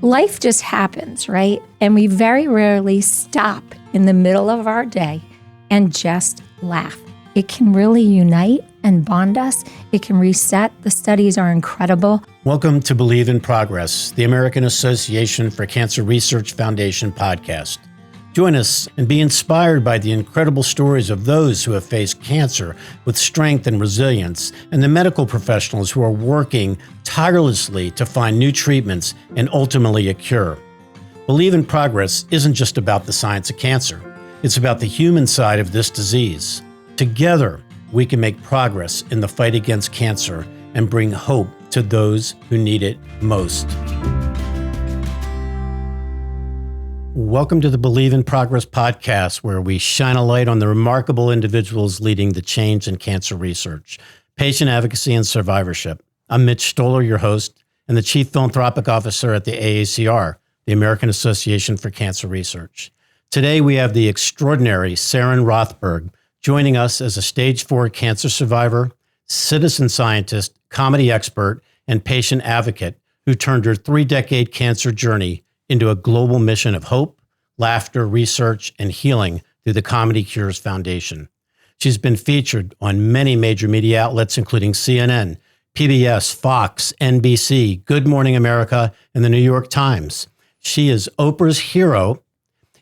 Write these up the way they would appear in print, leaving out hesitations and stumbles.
life just happens, right? And we very rarely stop in the middle of our day and just laugh. It can really unite and bond us. It can reset. The studies are incredible. Welcome to Believe in Progress, the American Association for Cancer Research Foundation podcast. Join us and be inspired by the incredible stories of those who have faced cancer with strength and resilience, and the medical professionals who are working tirelessly to find new treatments and ultimately a cure. Believe in Progress isn't just about the science of cancer. It's about the human side of this disease. Together, we can make progress in the fight against cancer and bring hope to those who need it most. Welcome to the Believe in Progress podcast, where we shine a light on the remarkable individuals leading the change in cancer research, patient advocacy, and survivorship. I'm Mitch Stoller, your host, and the Chief Philanthropic Officer at the AACR, the American Association for Cancer Research. Today, we have the extraordinary Saranne Rothberg joining us as a stage 4 cancer survivor, citizen scientist, comedy expert, and patient advocate who turned her 3-decade cancer journey into a global mission of hope, laughter, research, and healing through the ComedyCures Foundation. She's been featured on many major media outlets, including CNN, PBS, Fox, NBC, Good Morning America, and the New York Times. She is Oprah's hero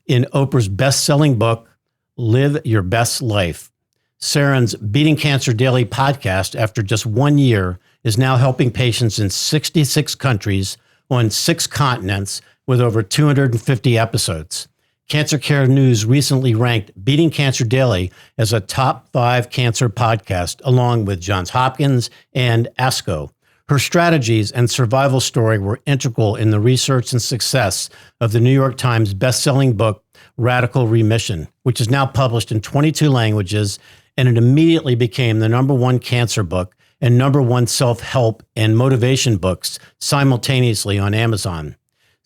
in Oprah's best-selling book, Live Your Best Life. Saranne's Beating Cancer Daily podcast, after just 1 year, is now helping patients in 66 countries on 6 continents with over 250 episodes. Cancer Care News recently ranked Beating Cancer Daily as a top 5 cancer podcast, along with Johns Hopkins and ASCO. Her strategies and survival story were integral in the research and success of the New York Times best-selling book, Radical Remission, which is now published in 22 languages, and it immediately became the #1 cancer book and #1 self-help and motivation books simultaneously on Amazon.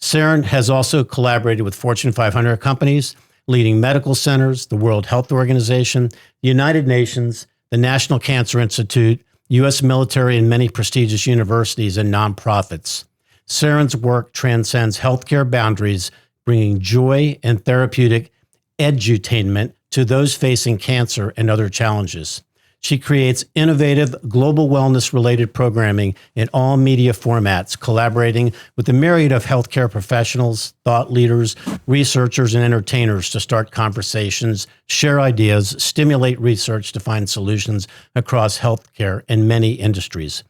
Saranne has also collaborated with Fortune 500 companies, leading medical centers, the World Health Organization, the United Nations, the National Cancer Institute, U.S. military, and many prestigious universities and nonprofits. Saranne's work transcends healthcare boundaries, bringing joy and therapeutic edutainment to those facing cancer and other challenges. She creates innovative global wellness-related programming in all media formats, collaborating with a myriad of healthcare professionals, thought leaders, researchers, and entertainers to start conversations, share ideas, stimulate research to find solutions across healthcare and many industries.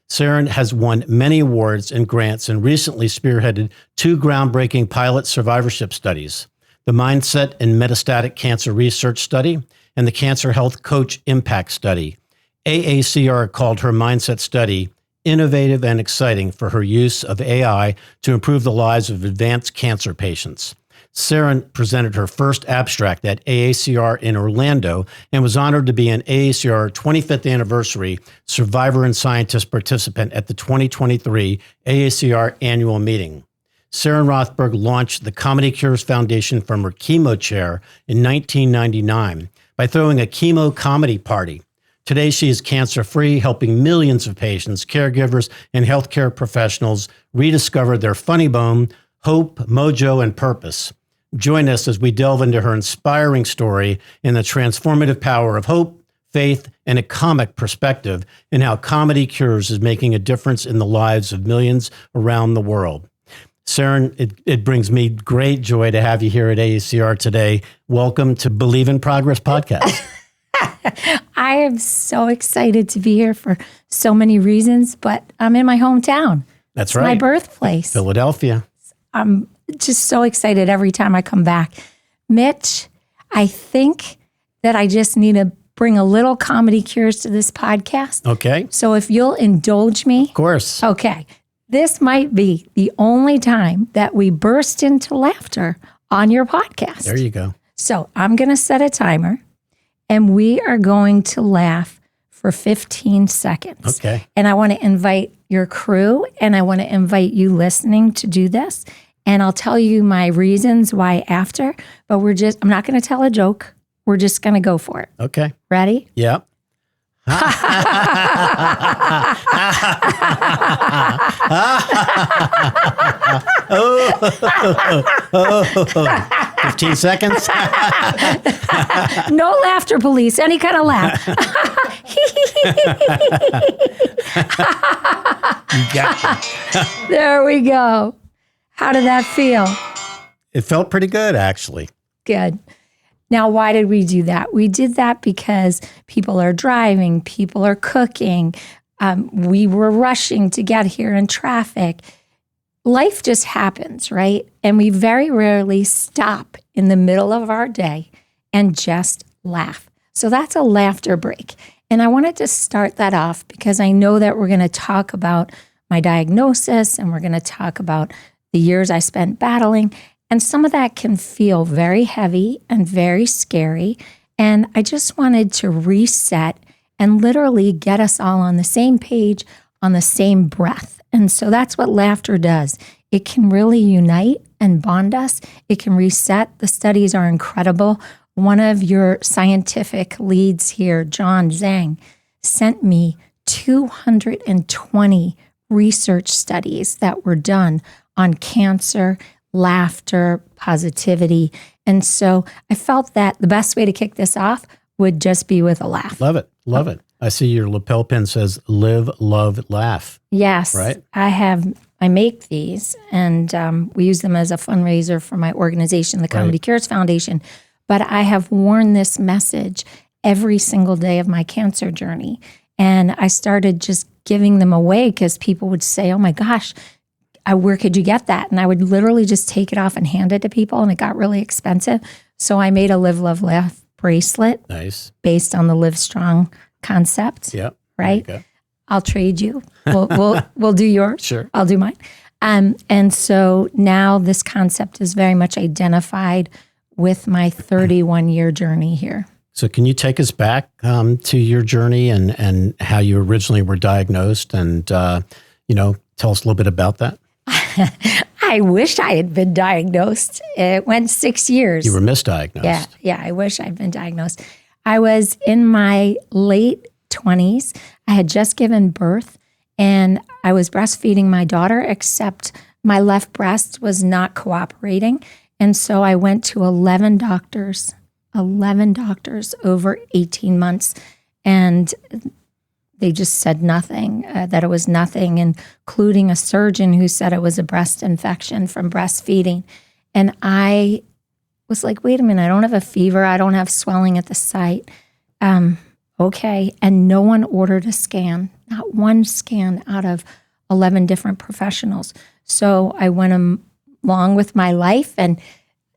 Saranne has won many awards and grants and recently spearheaded 2 groundbreaking pilot survivorship studies, the Mindset and Metastatic Cancer Research Study and the Cancer Health Coach Impact Study. AACR called her Mindset study innovative and exciting for her use of AI to improve the lives of advanced cancer patients. Saranne presented her first abstract at AACR in Orlando and was honored to be an AACR 25th anniversary survivor and scientist participant at the 2023 AACR annual meeting. Saranne Rothberg launched the ComedyCures Foundation from her chemo chair in 1999 by throwing a chemo comedy party. Today, she is cancer-free, helping millions of patients, caregivers, and healthcare professionals rediscover their funny bone, hope, mojo, and purpose. Join us as we delve into her inspiring story and the transformative power of hope, faith, and a comic perspective, and how ComedyCures is making a difference in the lives of millions around the world. Saranne, it brings me great joy to have you here at AACR today. Welcome to Believe in Progress podcast. I am so excited to be here for so many reasons, but I'm in my hometown. That's it's right. My birthplace. Philadelphia. I'm just so excited every time I come back. Mitch, I think that I just need to bring a little ComedyCures to this podcast. Okay. So if you'll indulge me. Of course. Okay. This might be the only time that we burst into laughter on your podcast. There you go. So I'm going to set a timer and we are going to laugh for 15 seconds. Okay. And I want to invite your crew and I want to invite you listening to do this. And I'll tell you my reasons why after, but I'm not going to tell a joke. We're just going to go for it. Okay. Ready? Yep. Oh, 15 seconds. No laughter police, any kind of laugh. You got it. There we go. How did that feel? It felt pretty good, actually. Good. Now, why did we do that? We did that because people are driving, people are cooking. We were rushing to get here in traffic. Life just happens, right? And we very rarely stop in the middle of our day and just laugh. So that's a laughter break. And I wanted to start that off because I know that we're going to talk about my diagnosis and we're going to talk about the years I spent battling. And some of that can feel very heavy and very scary. And I just wanted to reset and literally get us all on the same page, on the same breath. And so that's what laughter does. It can really unite and bond us. It can reset. The studies are incredible. One of your scientific leads here, John Zhang, sent me 220 research studies that were done on cancer, laughter, positivity. And so I felt that the best way to kick this off would just be with a laugh. Love it. Love it. I see your lapel pin says live, love, laugh. Yes. Right? I make these and we use them as a fundraiser for my organization, the ComedyCures Foundation. But I have worn this message every single day of my cancer journey. And I started just giving them away because people would say, oh my gosh, where could you get that? And I would literally just take it off and hand it to people, and it got really expensive. So I made a Live, Love, Laugh bracelet. Nice. Based on the Live Strong concept. Yep. Right? I'll trade you. We'll do yours. Sure. I'll do mine. And so now this concept is very much identified with my 31-year journey here. So can you take us back to your journey and how you originally were diagnosed and, tell us a little bit about that? I wish I had been diagnosed. It went 6 years. You were misdiagnosed. Yeah, I wish I'd been diagnosed. I was in my late 20s. I had just given birth and I was breastfeeding my daughter, except my left breast was not cooperating. And so I went to 11 doctors over 18 months. And they just said nothing, that it was nothing, including a surgeon who said it was a breast infection from breastfeeding. And I was like, wait a minute, I don't have a fever. I don't have swelling at the site. Okay. And no one ordered a scan, not one scan out of 11 different professionals. So I went along with my life, and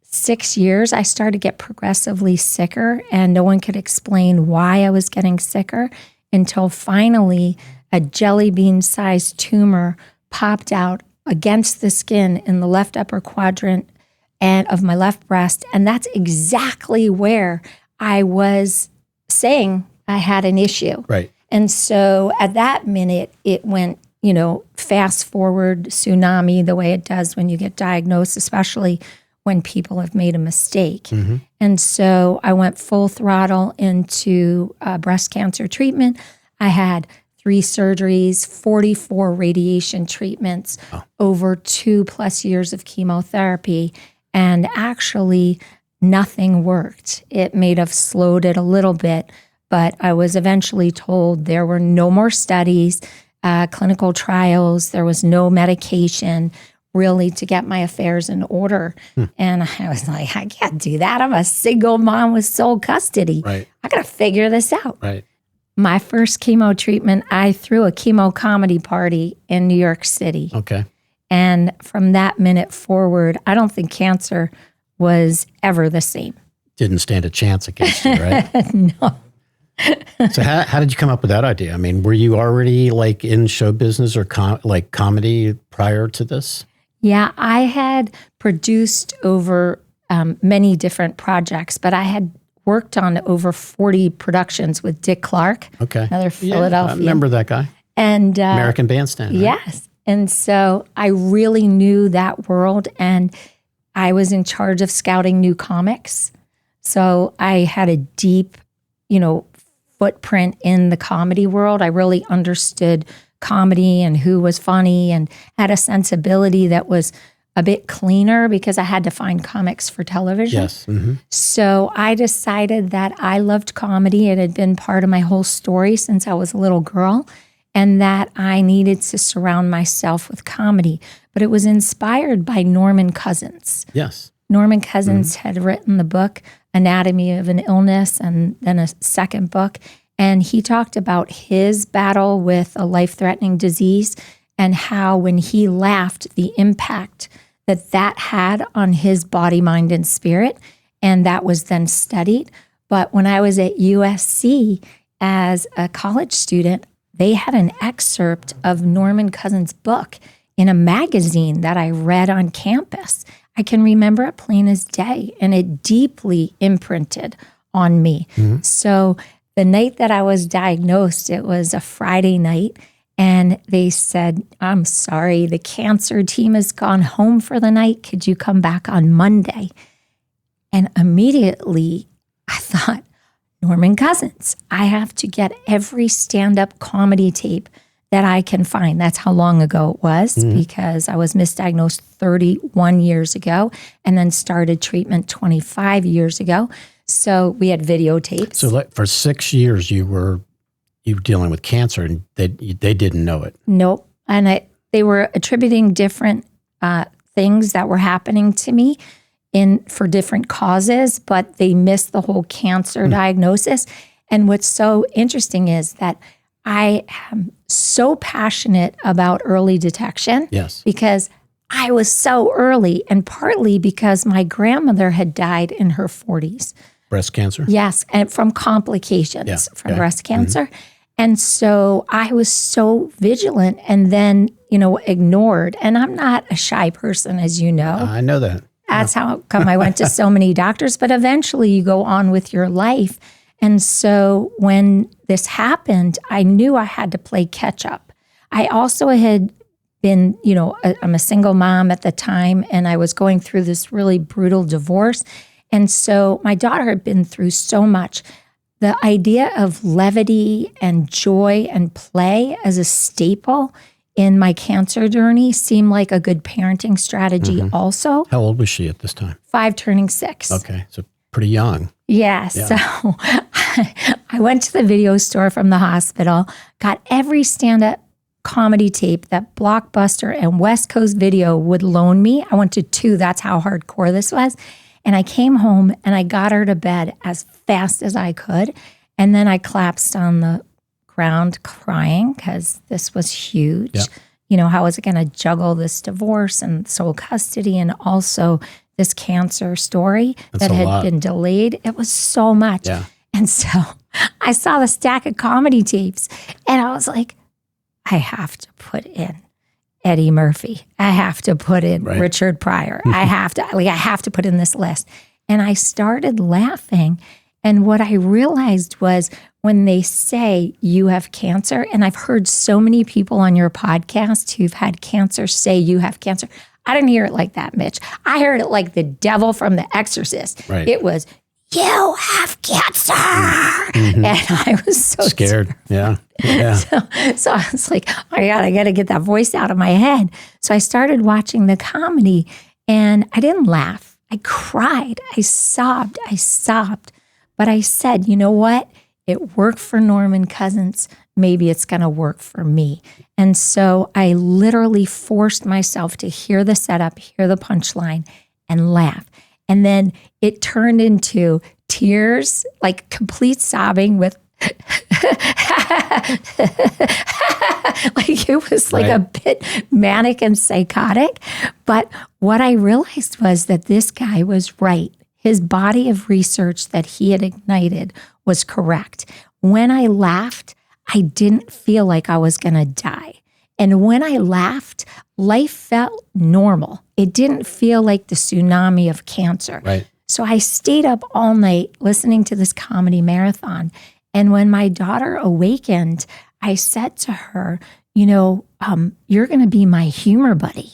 6 years, I started to get progressively sicker, and no one could explain why I was getting sicker until finally a jelly bean-sized tumor popped out against the skin in the left upper quadrant and of my left breast. And that's exactly where I was saying I had an issue. Right. And so at that minute, it went, fast forward tsunami the way it does when you get diagnosed, especially when people have made a mistake. Mm-hmm. And so I went full throttle into breast cancer treatment. I had 3 surgeries, 44 radiation treatments, over 2+ years of chemotherapy, and actually nothing worked. It may have slowed it a little bit, but I was eventually told there were no more studies, clinical trials, there was no medication really to get my affairs in order. And I was like, I can't do that. I'm a single mom with sole custody. Right. I got to figure this out. Right. My first chemo treatment, I threw a chemo comedy party in New York City. Okay. And from that minute forward, I don't think cancer was ever the same. Didn't stand a chance against you, right? No. So how did you come up with that idea? I mean, were you already like in show business or comedy prior to this? Yeah, I had produced over many different projects, but I had worked on over 40 productions with Dick Clark, another Philadelphia. I remember that guy. And American Bandstand. Right? Yes. And so I really knew that world, and I was in charge of scouting new comics. So I had a deep, footprint in the comedy world. I really understood comedy and who was funny and had a sensibility that was a bit cleaner because I had to find comics for television. Yes. Mm-hmm. So I decided that I loved comedy. It had been part of my whole story since I was a little girl, and that I needed to surround myself with comedy. But it was inspired by Norman Cousins. Yes. Norman Cousins had written the book Anatomy of an Illness and then a second book. And he talked about his battle with a life-threatening disease and how when he laughed, the impact that that had on his body, mind, and spirit. And that was then studied. But when I was at USC as a college student, they had an excerpt of Norman Cousins' book in a magazine that I read on campus. I can remember it plain as day, and it deeply imprinted on me. So the night that I was diagnosed, it was a Friday night, and they said, I'm sorry, the cancer team has gone home for the night. Could you come back on Monday? And immediately I thought, Norman Cousins, I have to get every stand-up comedy tape that I can find. That's how long ago it was, because I was misdiagnosed 31 years ago and then started treatment 25 years ago. So we had videotapes. So for 6 years, you were dealing with cancer, and they didn't know it. Nope. And they were attributing different things that were happening to me for different causes, but they missed the whole cancer diagnosis. And what's so interesting is that I am so passionate about early detection. Yes. Because I was so early, and partly because my grandmother had died in her 40s. Breast cancer? Yes, and from complications from breast cancer. And so I was so vigilant and then, ignored. And I'm not a shy person, as you know. I know that. That's how come I went to so many doctors. But eventually you go on with your life. And so when this happened, I knew I had to play catch up. I also had been, I'm a single mom at the time, and I was going through this really brutal divorce. And so my daughter had been through so much. The idea of levity and joy and play as a staple in my cancer journey seemed like a good parenting strategy also. How old was she at this time? 5 turning 6. Okay, so pretty young. Yeah, so I went to the video store from the hospital, got every stand-up comedy tape that Blockbuster and West Coast Video would loan me. I went to 2, that's how hardcore this was. And I came home and I got her to bed as fast as I could. And then I collapsed on the ground crying because this was huge. Yep. How was I going to juggle this divorce and sole custody and also this cancer story that had been delayed? It was so much. Yeah. And so I saw the stack of comedy tapes and I was like, I have to put in Eddie Murphy. I have to put in Richard Pryor. I have to put in this list. And I started laughing. And what I realized was when they say you have cancer, and I've heard so many people on your podcast who've had cancer say you have cancer. I didn't hear it like that, Mitch. I heard it like the devil from The Exorcist. Right. It was, you have cancer. And I was so scared. Yeah. So I was like, oh my God, I got to get that voice out of my head. So I started watching the comedy and I didn't laugh. I cried. I sobbed. But I said, you know what? It worked for Norman Cousins. Maybe it's going to work for me. And so I literally forced myself to hear the setup, hear the punchline, and laugh. And then it turned into tears, like complete sobbing with like it was like a bit manic and psychotic. But what I realized was that this guy was right. His body of research that he had ignited was correct. When I laughed, I didn't feel like I was going to die. And when I laughed, life felt normal. It didn't feel like the tsunami of cancer. Right. So I stayed up all night listening to this comedy marathon. And when my daughter awakened, I said to her, you're going to be my humor buddy.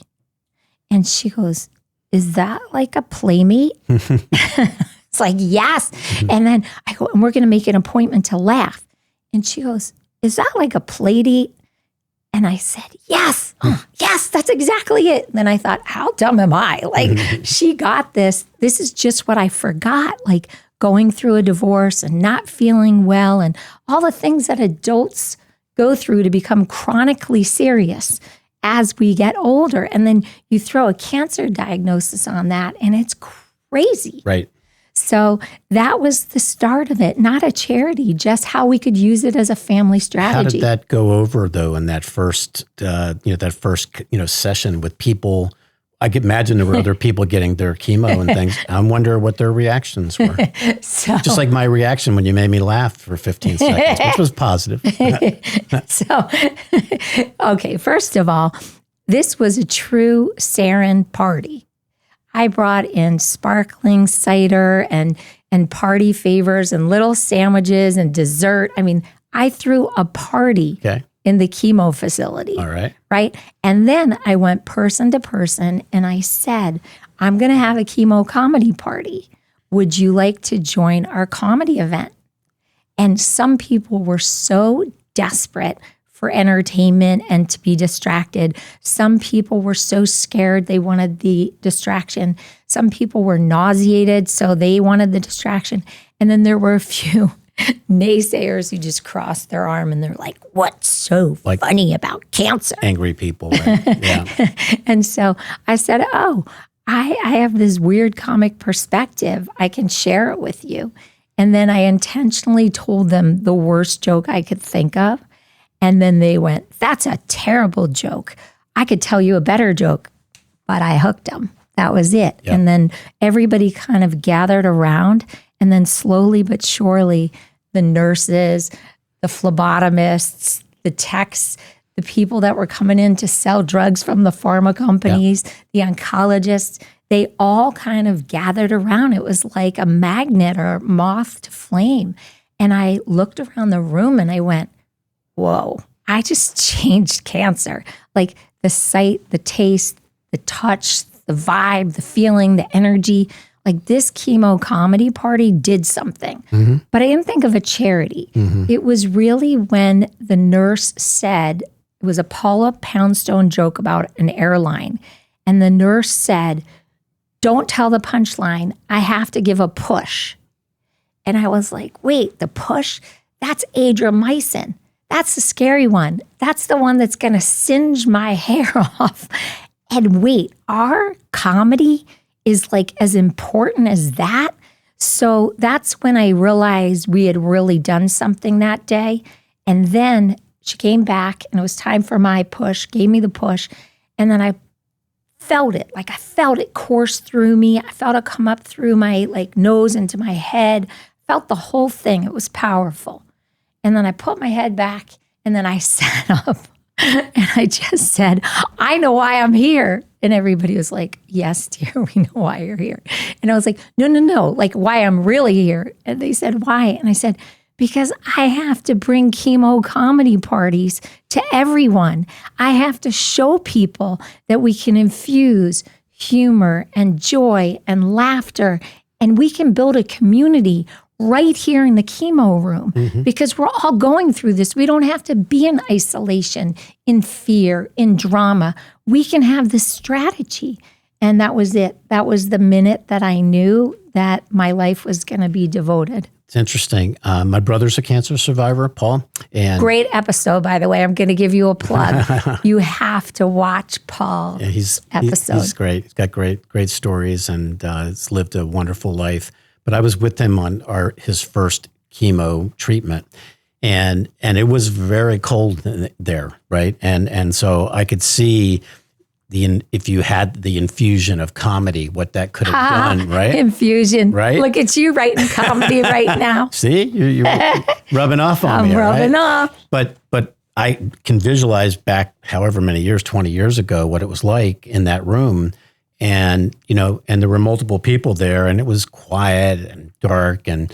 And she goes, is that like a playmate? It's like, yes. And then I go, and we're going to make an appointment to laugh. And she goes, is that like a Play-Doh? And I said, yes, yes, that's exactly it. And then I thought, how dumb am I? Like, she got this. This is just what I forgot, like going through a divorce and not feeling well and all the things that adults go through to become chronically serious as we get older. And then you throw a cancer diagnosis on that, and it's crazy. Right. So that was the start of it, not a charity, just how we could use it as a family strategy. How did that go over though in that first, session with people? I could imagine there were other people getting their chemo and things. I wonder what their reactions were. Just like my reaction when you made me laugh for 15 seconds, which was positive. Okay, first of all, this was a true Saranne party. I brought in sparkling cider and party favors and little sandwiches and dessert. I mean, I threw a party in the chemo facility. All right. Right? And then I went person to person and I said, I'm going to have a chemo comedy party. Would you like to join our comedy event? And some people were so desperate for entertainment and to be distracted. Some people were so scared they wanted the distraction. Some people were nauseated, so they wanted the distraction. And then there were a few naysayers who just crossed their arm and they're like, what's so funny about cancer? Angry people, right? Yeah. And so I said, I have this weird comic perspective. I can share it with you. And then I intentionally told them the worst joke I could think of. And then they went, that's a terrible joke. I could tell you a better joke, but I hooked them. That was it. Yep. And then everybody kind of gathered around, and then slowly but surely, the nurses, the phlebotomists, the techs, the people that were coming in to sell drugs from the pharma companies, the oncologists, they all kind of gathered around. It was like a magnet or moth to flame. And I looked around the room and I went, whoa, I just changed cancer. Like the sight, the taste, the touch, the vibe, the feeling, the energy. Like this chemo comedy party did something. Mm-hmm. But I didn't think of a charity. Mm-hmm. It was really when the nurse said, it was a Paula Poundstone joke about an airline. And the nurse said, don't tell the punchline. I have to give a push. And I was like, wait, the push? That's adriamycin. That's the scary one. That's the one that's going to singe my hair off. And wait, our comedy is like as important as that? So that's when I realized we had really done something that day. And then she came back and it was time for my push, gave me the push. And then I felt it. Like I felt it course through me. I felt it come up through my nose into my head. Felt the whole thing. It was powerful. And then I put my head back and then I sat up and I just said, I know why I'm here. And everybody was like, yes, dear, we know why you're here. And I was like, no, like why I'm really here. And they said, why? And I said, because I have to bring chemo comedy parties to everyone. I have to show people that we can infuse humor and joy and laughter, and we can build a community right here in the chemo room, because we're all going through this. We don't have to be in isolation, in fear, in drama. We can have this strategy. And that was it. That was the minute that I knew that my life was going to be devoted. It's interesting. My brother's a cancer survivor, Paul. And great episode, by the way. I'm going to give you a plug. You have to watch Paul's episode. He's great. He's got great stories and has lived a wonderful life. But I was with him on his first chemo treatment, and it was very cold there, right? And so I could see if you had the infusion of comedy, what that could have done, right? Infusion, right? Look at you writing comedy right now. See, you're rubbing off on me. I'm rubbing off. But I can visualize back however many years, 20 years ago, what it was like in that room. And, and there were multiple people there, and it was quiet and dark, and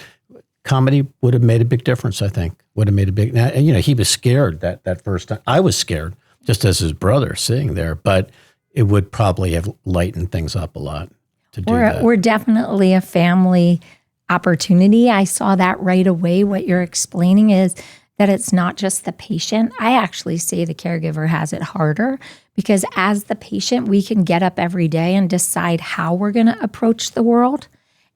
comedy would have made a big difference, I think. And, he was scared that first time. I was scared, just as his brother sitting there, but it would probably have lightened things up a lot to do that. We're definitely a family opportunity. I saw that right away. What you're explaining is that it's not just the patient. I actually say the caregiver has it harder because as the patient, we can get up every day and decide how we're going to approach the world.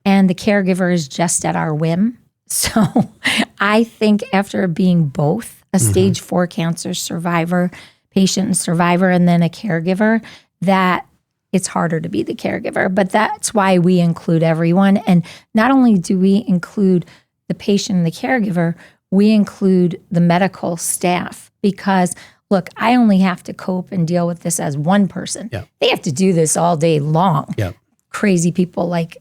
And the caregiver is just at our whim. So I think after being both a stage 4 cancer survivor, patient and survivor, and then a caregiver, that it's harder to be the caregiver. But that's why we include everyone. And not only do we include the patient and the caregiver, we include the medical staff because, look, I only have to cope and deal with this as one person. Yeah. They have to do this all day long. Yeah. Crazy people like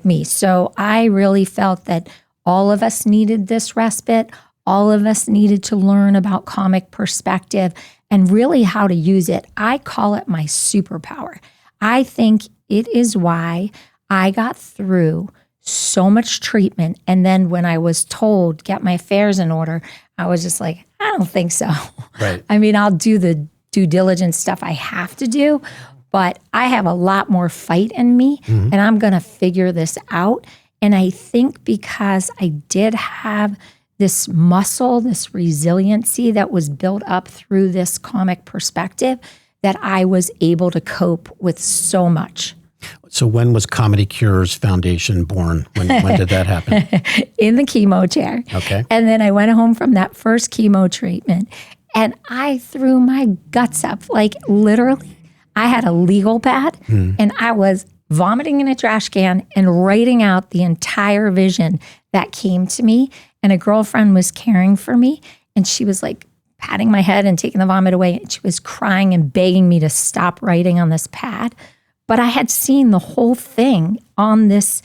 me. So I really felt that all of us needed this respite. All of us needed to learn about comic perspective and really how to use it. I call it my superpower. I think it is why I got through so much treatment. And then when I was told, get my affairs in order, I was just like, I don't think so. Right. I mean, I'll do the due diligence stuff I have to do, but I have a lot more fight in me and I'm going to figure this out. And I think because I did have this muscle, this resiliency that was built up through this comic perspective, that I was able to cope with so much. So when was ComedyCures Foundation born? When did that happen? In the chemo chair. Okay. And then I went home from that first chemo treatment and I threw my guts up. Like literally, I had a legal pad and I was vomiting in a trash can and writing out the entire vision that came to me. And a girlfriend was caring for me and she was like patting my head and taking the vomit away. And she was crying and begging me to stop writing on this pad. But I had seen the whole thing on this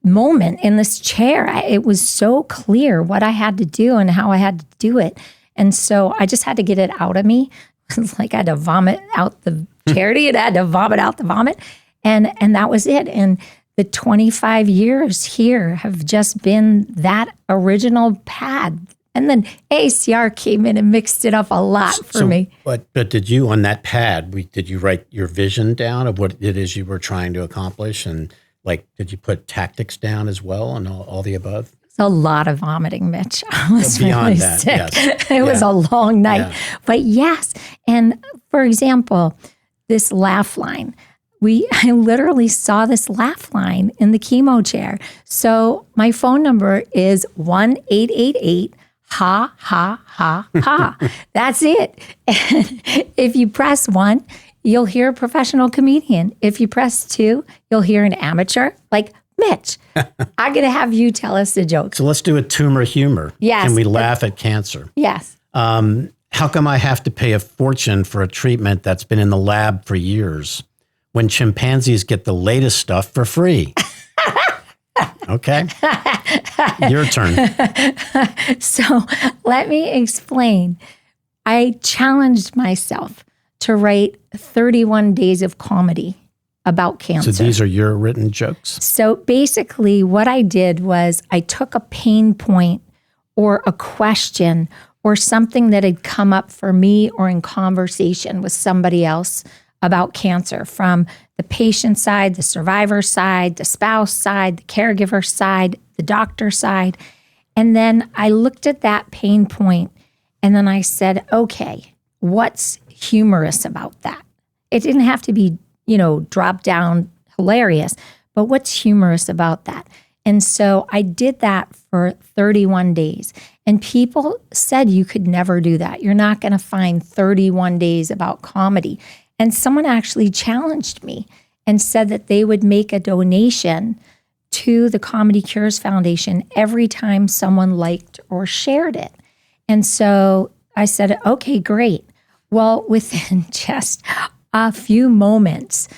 moment in this chair. It was so clear what I had to do and how I had to do it. And so I just had to get it out of me. It's like I had to vomit out the charity and I had to vomit out the vomit. And that was it. And the 25 years here have just been that original pad. And then AACR came in and mixed it up a lot for me. But did you, on that pad, did you write your vision down of what it is you were trying to accomplish? And like, did you put tactics down as well and all the above? It's a lot of vomiting, Mitch. I was Beyond really that, sick. yes. It was a long night. Yeah. But yes, and for example, this laugh line. I literally saw this laugh line in the chemo chair. So my phone number is 1-888 ha, ha, ha, ha. That's it. And if you press 1, you'll hear a professional comedian. If you press 2, you'll hear an amateur like Mitch. I'm going to have you tell us the jokes. So let's do a tumor humor. Yes. Can we laugh at cancer? Yes. How come I have to pay a fortune for a treatment that's been in the lab for years when chimpanzees get the latest stuff for free? Okay. Your turn. So let me explain. I challenged myself to write 31 days of comedy about cancer. So these are your written jokes? So basically what I did was I took a pain point or a question or something that had come up for me or in conversation with somebody else about cancer, from the patient side, the survivor side, the spouse side, the caregiver side, the doctor side. And then I looked at that pain point and then I said, okay, what's humorous about that? It didn't have to be, drop down hilarious, but what's humorous about that? And so I did that for 31 days. And people said you could never do that. You're not going to find 31 days about comedy. And someone actually challenged me and said that they would make a donation to the ComedyCures Foundation every time someone liked or shared it. And so I said, okay, great. Well, within just a few moments,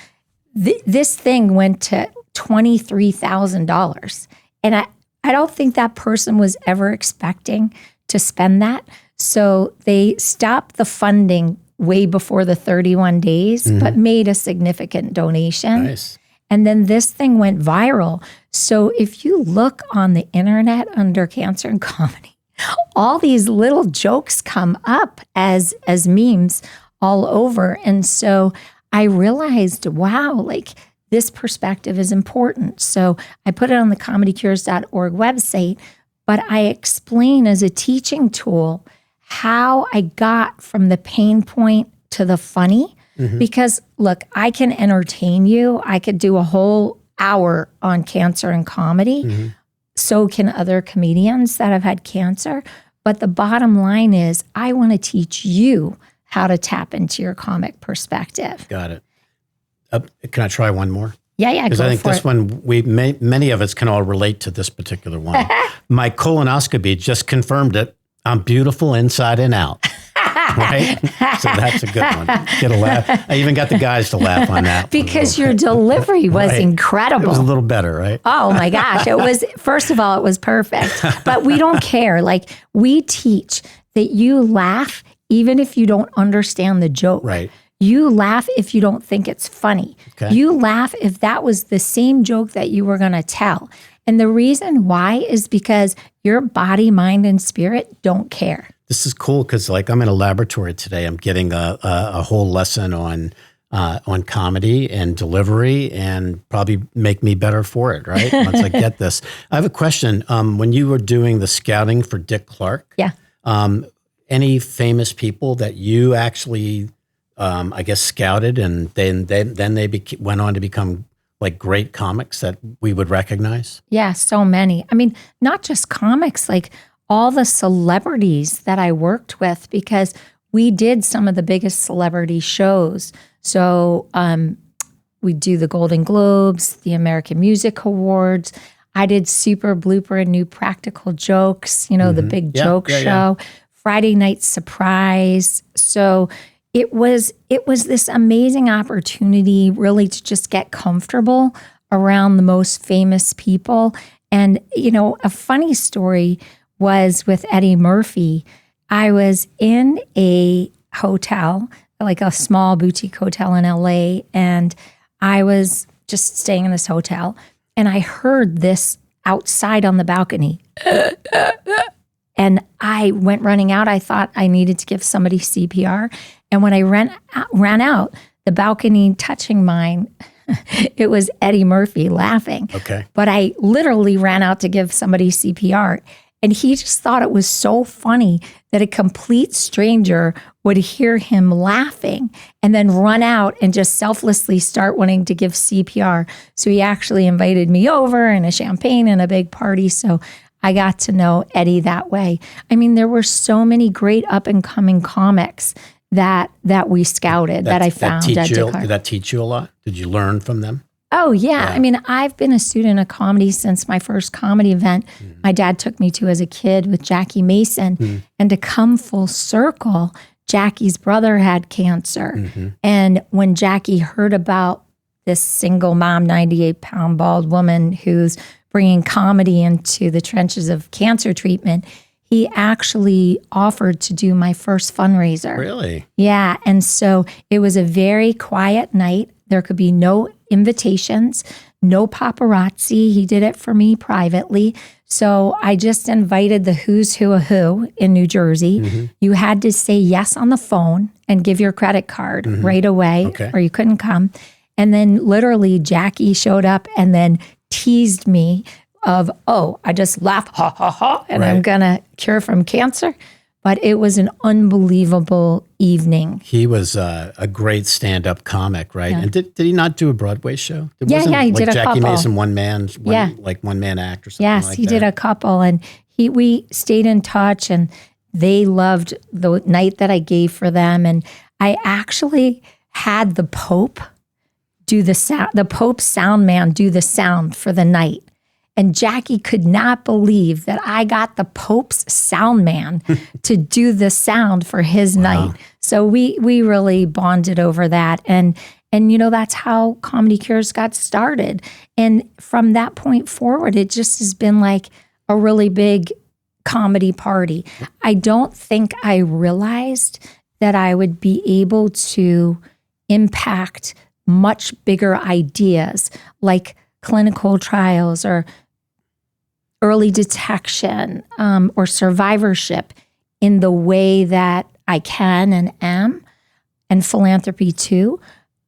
this thing went to $23,000. And I don't think that person was ever expecting to spend that. So they stopped the funding way before the 31 days, but made a significant donation. Nice. And then this thing went viral. So if you look on the internet under cancer and comedy, all these little jokes come up as memes all over. And so I realized, wow, like this perspective is important. So I put it on the ComedyCures.org website, but I explain as a teaching tool how I got from the pain point to the funny. Because look, I can entertain you. I could do a whole hour on cancer and comedy. So can other comedians that have had cancer. But the bottom line is I want to teach you how to tap into your comic perspective. Got it. Can I try one more? Yeah, Because I think this one, many of us can all relate to this particular one. My colonoscopy just confirmed it. I'm beautiful inside and out. Right? So that's a good one. Get a laugh. I even got the guys to laugh on that. Because your delivery was incredible. It was a little better, right? Oh my gosh. It was, first of all, it was perfect. But we don't care. Like, we teach that you laugh even if you don't understand the joke. Right. You laugh if you don't think it's funny. Okay. You laugh if that was the same joke that you were going to tell. And the reason why is because your body, mind, and spirit don't care. This is cool because, like, I'm in a laboratory today. I'm getting a whole lesson on comedy and delivery, and probably make me better for it. Right? Once I get this, I have a question. When you were doing the scouting for Dick Clark, any famous people that you actually, I guess, scouted, and then they went on to become like great comics that we would recognize? Yeah, so many. I mean, not just comics, like all the celebrities that I worked with, because we did some of the biggest celebrity shows. So we do the Golden Globes, the American Music Awards. I did Super Blooper and New Practical Jokes, the big joke show, Friday Night Surprise. So it was this amazing opportunity really to just get comfortable around the most famous people. And, a funny story was with Eddie Murphy. I was in a hotel, like a small boutique hotel in LA, and I was just staying in this hotel, and I heard this outside on the balcony. And I went running out. I thought I needed to give somebody CPR. And when I ran out, the balcony touching mine, it was Eddie Murphy laughing. Okay. But I literally ran out to give somebody CPR. And he just thought it was so funny that a complete stranger would hear him laughing and then run out and just selflessly start wanting to give CPR. So he actually invited me over and a champagne and a big party. So I got to know Eddie that way. I mean, there were so many great up and coming comics that we scouted that I found at Dick Clark. Did that teach you a lot? Did you learn from them? Oh, yeah. I mean, I've been a student of comedy since my first comedy event my dad took me to as a kid with Jackie Mason. And to come full circle, Jackie's brother had cancer. And when Jackie heard about this single mom, 98-pound bald woman who's bringing comedy into the trenches of cancer treatment, he actually offered to do my first fundraiser. Really? Yeah. And so it was a very quiet night. There could be no invitations, no paparazzi. He did it for me privately. So I just invited the who's who of who in New Jersey. You had to say yes on the phone and give your credit card right away, or you couldn't come. And then literally Jackie showed up and then teased me of, I just laugh, ha, ha, ha, and I'm going to cure from cancer. But it was an unbelievable evening. He was a great stand-up comic, right? Yeah. And did he not do a Broadway show? He did a couple. Jackie Mason, one man act or something like that. Yes, he did a couple. And we stayed in touch, and they loved the night that I gave for them. And I actually had the Pope do the Pope's sound man do the sound for the night. And Jackie could not believe that I got the Pope's sound man to do the sound for his night. So we really bonded over that. And that's how ComedyCures got started. And from that point forward, it just has been like a really big comedy party. I don't think I realized that I would be able to impact much bigger ideas like clinical trials or early detection or survivorship in the way that I can and am, and philanthropy too.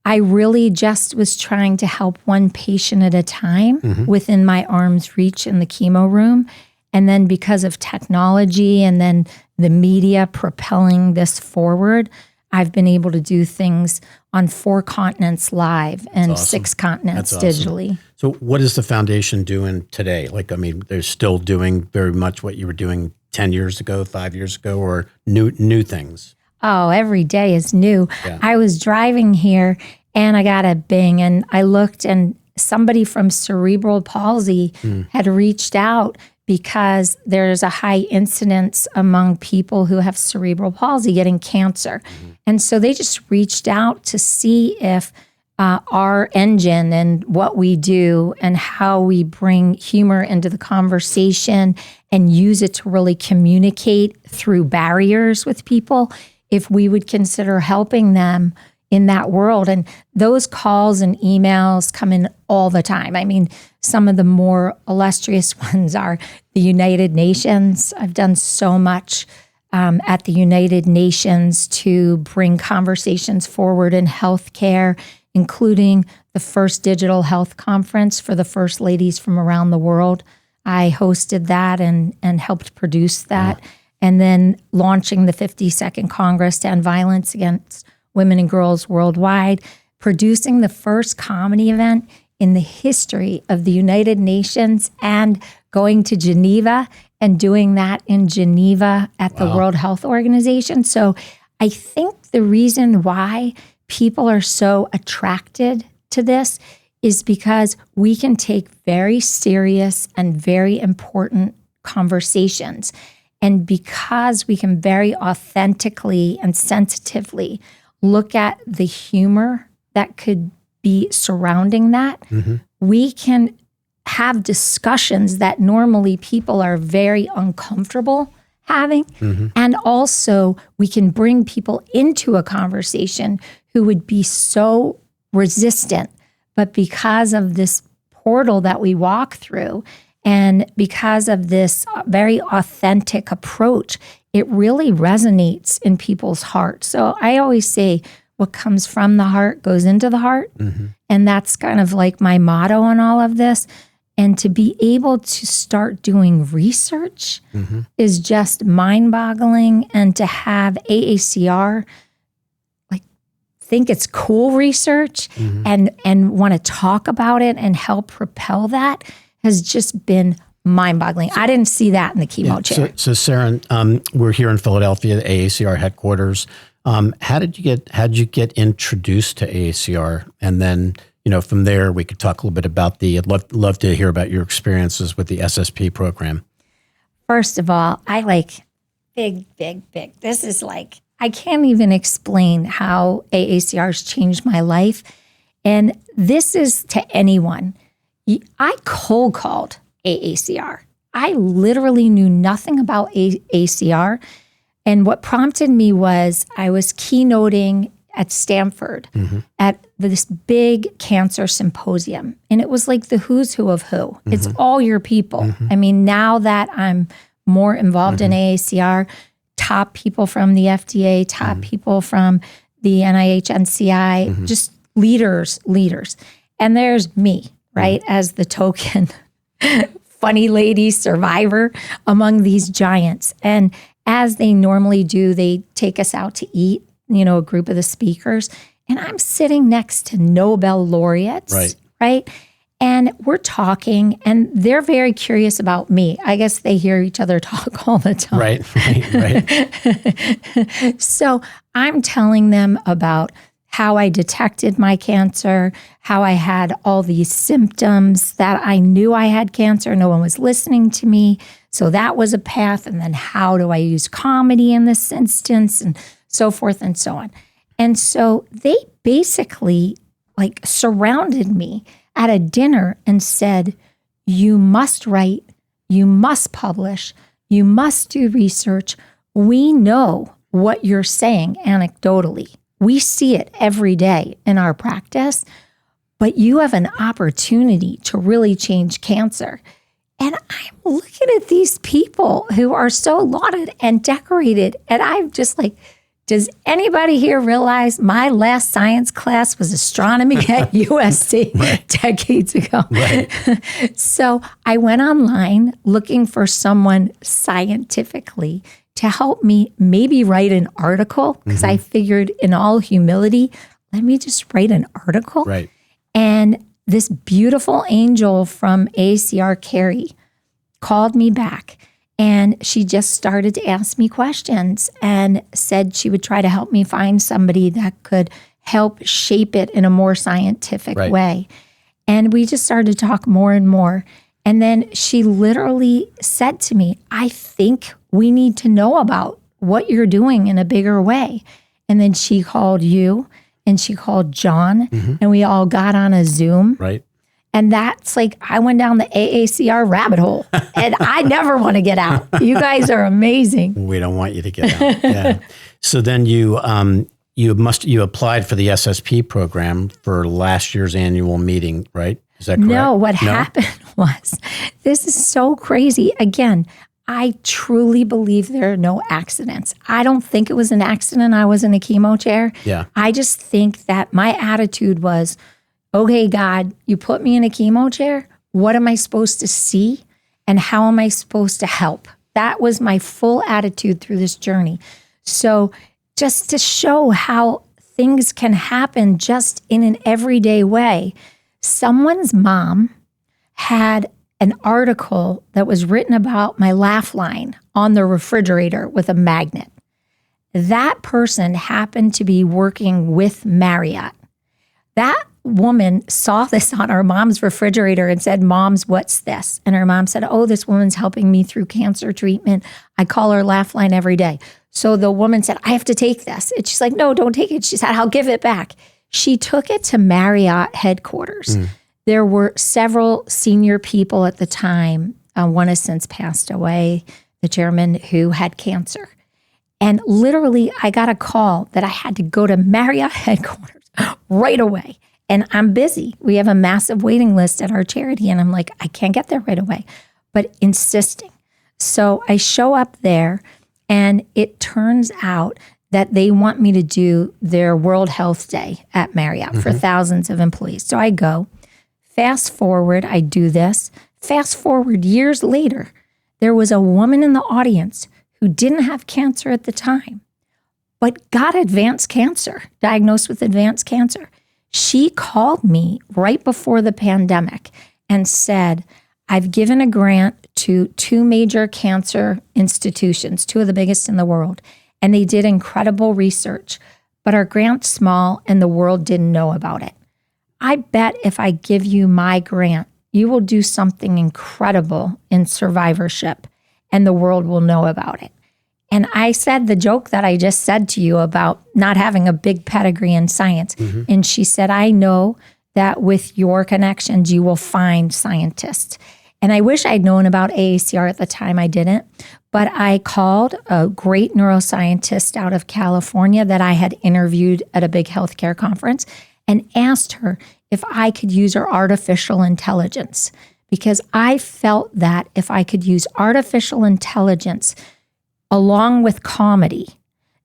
I really just was trying to help one patient at a time within my arm's reach in the chemo room. And then because of technology and then the media propelling this forward, I've been able to do things on 4 continents live and awesome. 6 continents That's awesome. digitally. So what is the foundation doing today? Like, I mean, they're still doing very much what you were doing 10 years ago, 5 years ago, or new things? Oh, every day is new. Yeah. I was driving here and I got a bing and I looked and somebody from cerebral palsy had reached out because there's a high incidence among people who have cerebral palsy getting cancer. And so they just reached out to see if our engine and what we do and how we bring humor into the conversation and use it to really communicate through barriers with people, if we would consider helping them in that world. And those calls and emails come in all the time. I mean, some of the more illustrious ones are the United Nations. I've done so much at the United Nations to bring conversations forward in healthcare, including the first digital health conference for the first ladies from around the world. I hosted that and helped produce that. And then launching the 52nd Congress to End Violence Against Women and Girls Worldwide, producing the first comedy event in the history of the United Nations, and going to Geneva and doing that in Geneva at the World Health Organization. So I think the reason why people are so attracted to this is because we can take very serious and very important conversations. And because we can very authentically and sensitively look at the humor that could be surrounding that, we can have discussions that normally people are very uncomfortable having. And also we can bring people into a conversation who would be so resistant. But because of this portal that we walk through, and because of this very authentic approach, it really resonates in people's hearts. So I always say what comes from the heart goes into the heart. And that's kind of like my motto on all of this. And to be able to start doing research is just mind-boggling. And to have AACR think it's cool research and want to talk about it and help propel that has just been mind-boggling. I didn't see that in the chemo chair. So Saranne, we're here in Philadelphia, the AACR headquarters. How did you get introduced to AACR? And then, from there, we could talk a little bit about I'd love to hear about your experiences with the SSP program. First of all, I like big. This is like, I can't even explain how AACR has changed my life. And this is to anyone. I cold called AACR. I literally knew nothing about AACR. And what prompted me was I was keynoting at Stanford at this big cancer symposium. And it was like the who's who of who. It's all your people. I mean, now that I'm more involved in AACR, top people from the FDA, top people from the NIH, NCI, just leaders. And there's me, right, as the token funny lady survivor among these giants. And as they normally do, they take us out to eat, a group of the speakers. And I'm sitting next to Nobel laureates, right? And we're talking, and they're very curious about me. I guess they hear each other talk all the time. Right. So I'm telling them about how I detected my cancer, how I had all these symptoms that I knew I had cancer. No one was listening to me. So that was a path. And then how do I use comedy in this instance, and so forth and so on. And so they basically surrounded me at a dinner and said, you must write, you must publish, you must do research. We know what you're saying anecdotally. We see it every day in our practice, but you have an opportunity to really change cancer. And I'm looking at these people who are so lauded and decorated, and I'm just Does anybody here realize my last science class was astronomy at USC decades ago? Right. So I went online looking for someone scientifically to help me maybe write an article, because I figured in all humility, let me just write an article. Right. And this beautiful angel from AACR, Carrie, called me back. And she just started to ask me questions and said she would try to help me find somebody that could help shape it in a more scientific way. And we just started to talk more and more. And then she literally said to me, I think we need to know about what you're doing in a bigger way. And then she called you and she called John and we all got on a Zoom. Right. And that's like, I went down the AACR rabbit hole and I never want to get out. You guys are amazing. We don't want you to get out. Yeah. So then you applied for the SSP program for last year's annual meeting, right? Is that correct? No, what happened was, this is so crazy. Again, I truly believe there are no accidents. I don't think it was an accident I was in a chemo chair. Yeah. I just think that my attitude was, okay, God, you put me in a chemo chair. What am I supposed to see? And how am I supposed to help? That was my full attitude through this journey. So just to show how things can happen just in an everyday way, someone's mom had an article that was written about my laugh line on the refrigerator with a magnet. That person happened to be working with Marriott. That woman saw this on our mom's refrigerator and said, "Moms, what's this?" And her mom said, "Oh, this woman's helping me through cancer treatment. I call her Laugh Line every day." So the woman said, "I have to take this." And she's like, "No, don't take it." She said, "I'll give it back." She took it to Marriott headquarters. There were several senior people at the time. One has since passed away, the chairman, who had cancer. And literally, I got a call that I had to go to Marriott headquarters right away. And I'm busy. We have a massive waiting list at our charity. And I'm like, I can't get there right away, but insisting. So I show up there and it turns out that they want me to do their World Health Day at Marriott for thousands of employees. So I go. Fast forward, I do this. Fast forward years later, there was a woman in the audience who didn't have cancer at the time, but got advanced cancer, diagnosed with advanced cancer. She called me right before the pandemic and said, "I've given a grant to 2 major cancer institutions, 2 of the biggest in the world, and they did incredible research, but our grant's small and the world didn't know about it. I bet if I give you my grant, you will do something incredible in survivorship and the world will know about it." And I said the joke that I just said to you about not having a big pedigree in science. And she said, "I know that with your connections, you will find scientists." And I wish I'd known about AACR at the time. I didn't. But I called a great neuroscientist out of California that I had interviewed at a big healthcare conference and asked her if I could use her artificial intelligence, because I felt that if I could use artificial intelligence along with comedy,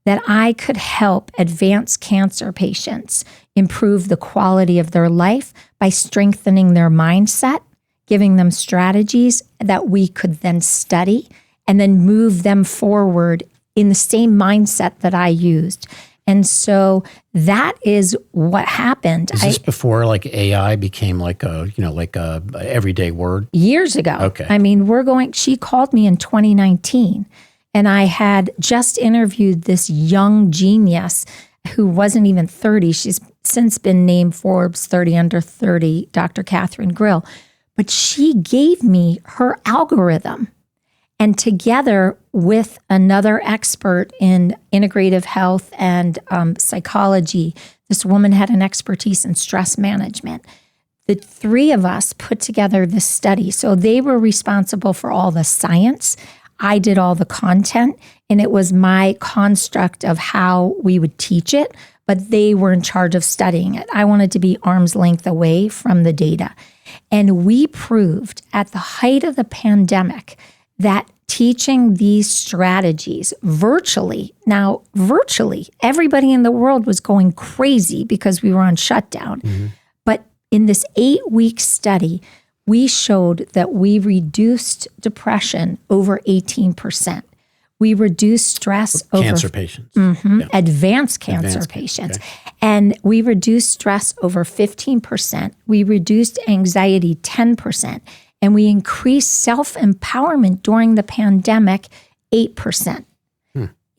that I could help advanced cancer patients improve the quality of their life by strengthening their mindset, giving them strategies that we could then study and then move them forward in the same mindset that I used. And so that is what happened. Is this before like AI became like a everyday word? Years ago. Okay. I mean, she called me in 2019 and I had just interviewed this young genius who wasn't even 30. She's since been named Forbes 30 Under 30, Dr. Catherine Grill. But she gave me her algorithm. And together with another expert in integrative health and psychology, this woman had an expertise in stress management. The 3 of us put together this study. So they were responsible for all the science. I did all the content, and it was my construct of how we would teach it, but they were in charge of studying it. I wanted to be arm's length away from the data. And we proved at the height of the pandemic that teaching these strategies virtually. Now, virtually, everybody in the world was going crazy because we were on shutdown. But in this 8-week study, we showed that we reduced depression over 18%. We reduced stress over cancer patients, advanced cancer patients. And we reduced stress over 15%. We reduced anxiety 10%. And we increased self-empowerment during the pandemic 8%.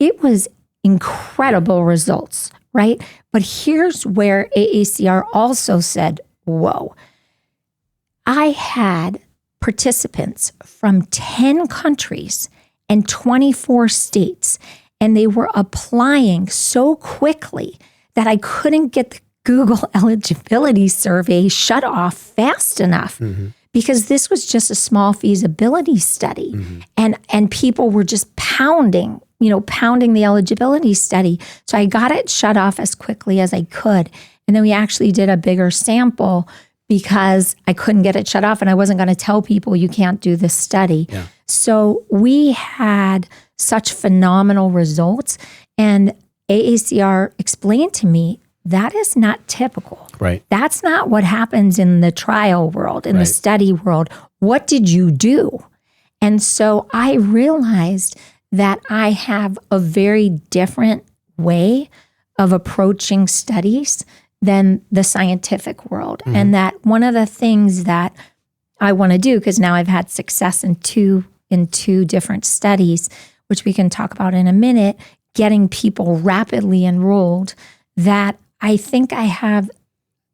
It was incredible results, right? But here's where AACR also said, whoa. I had participants from 10 countries and 24 states, and they were applying so quickly that I couldn't get the Google eligibility survey shut off fast enough because this was just a small feasibility study. And people were just pounding the eligibility study. So I got it shut off as quickly as I could. And then we actually did a bigger sample because I couldn't get it shut off and I wasn't going to tell people you can't do this study. So we had such phenomenal results. And AACR explained to me that is not typical. Right. That's not what happens in the trial world, in the study world. What did you do? And so I realized that I have a very different way of approaching studies than the scientific world. And that one of the things that I want to do, because now I've had success in two different studies, which we can talk about in a minute, getting people rapidly enrolled, that I think I have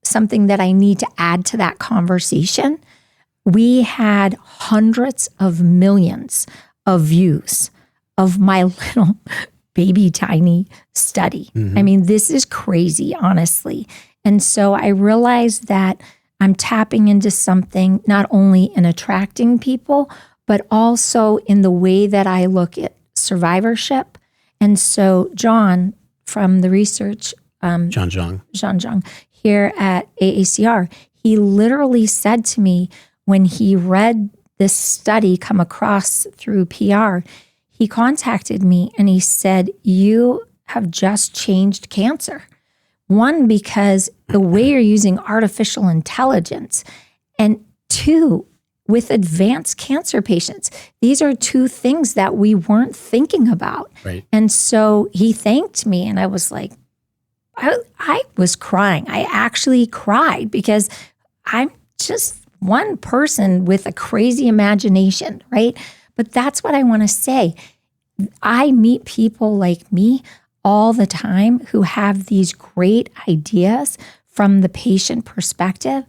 something that I need to add to that conversation. We had hundreds of millions of views of my little baby tiny study. I mean, this is crazy, honestly. And so I realized that I'm tapping into something not only in attracting people, but also in the way that I look at survivorship. And so John from the research, John Zhang here at AACR, he literally said to me when he read this study come across through PR, he contacted me and he said, you have just changed cancer. One, because the way you're using artificial intelligence, and two, with advanced cancer patients. These are two things that we weren't thinking about. Right. And so he thanked me and I was like, I was crying. I actually cried because I'm just one person with a crazy imagination, right? But that's what I want to say. I meet people like me all the time who have these great ideas from the patient perspective,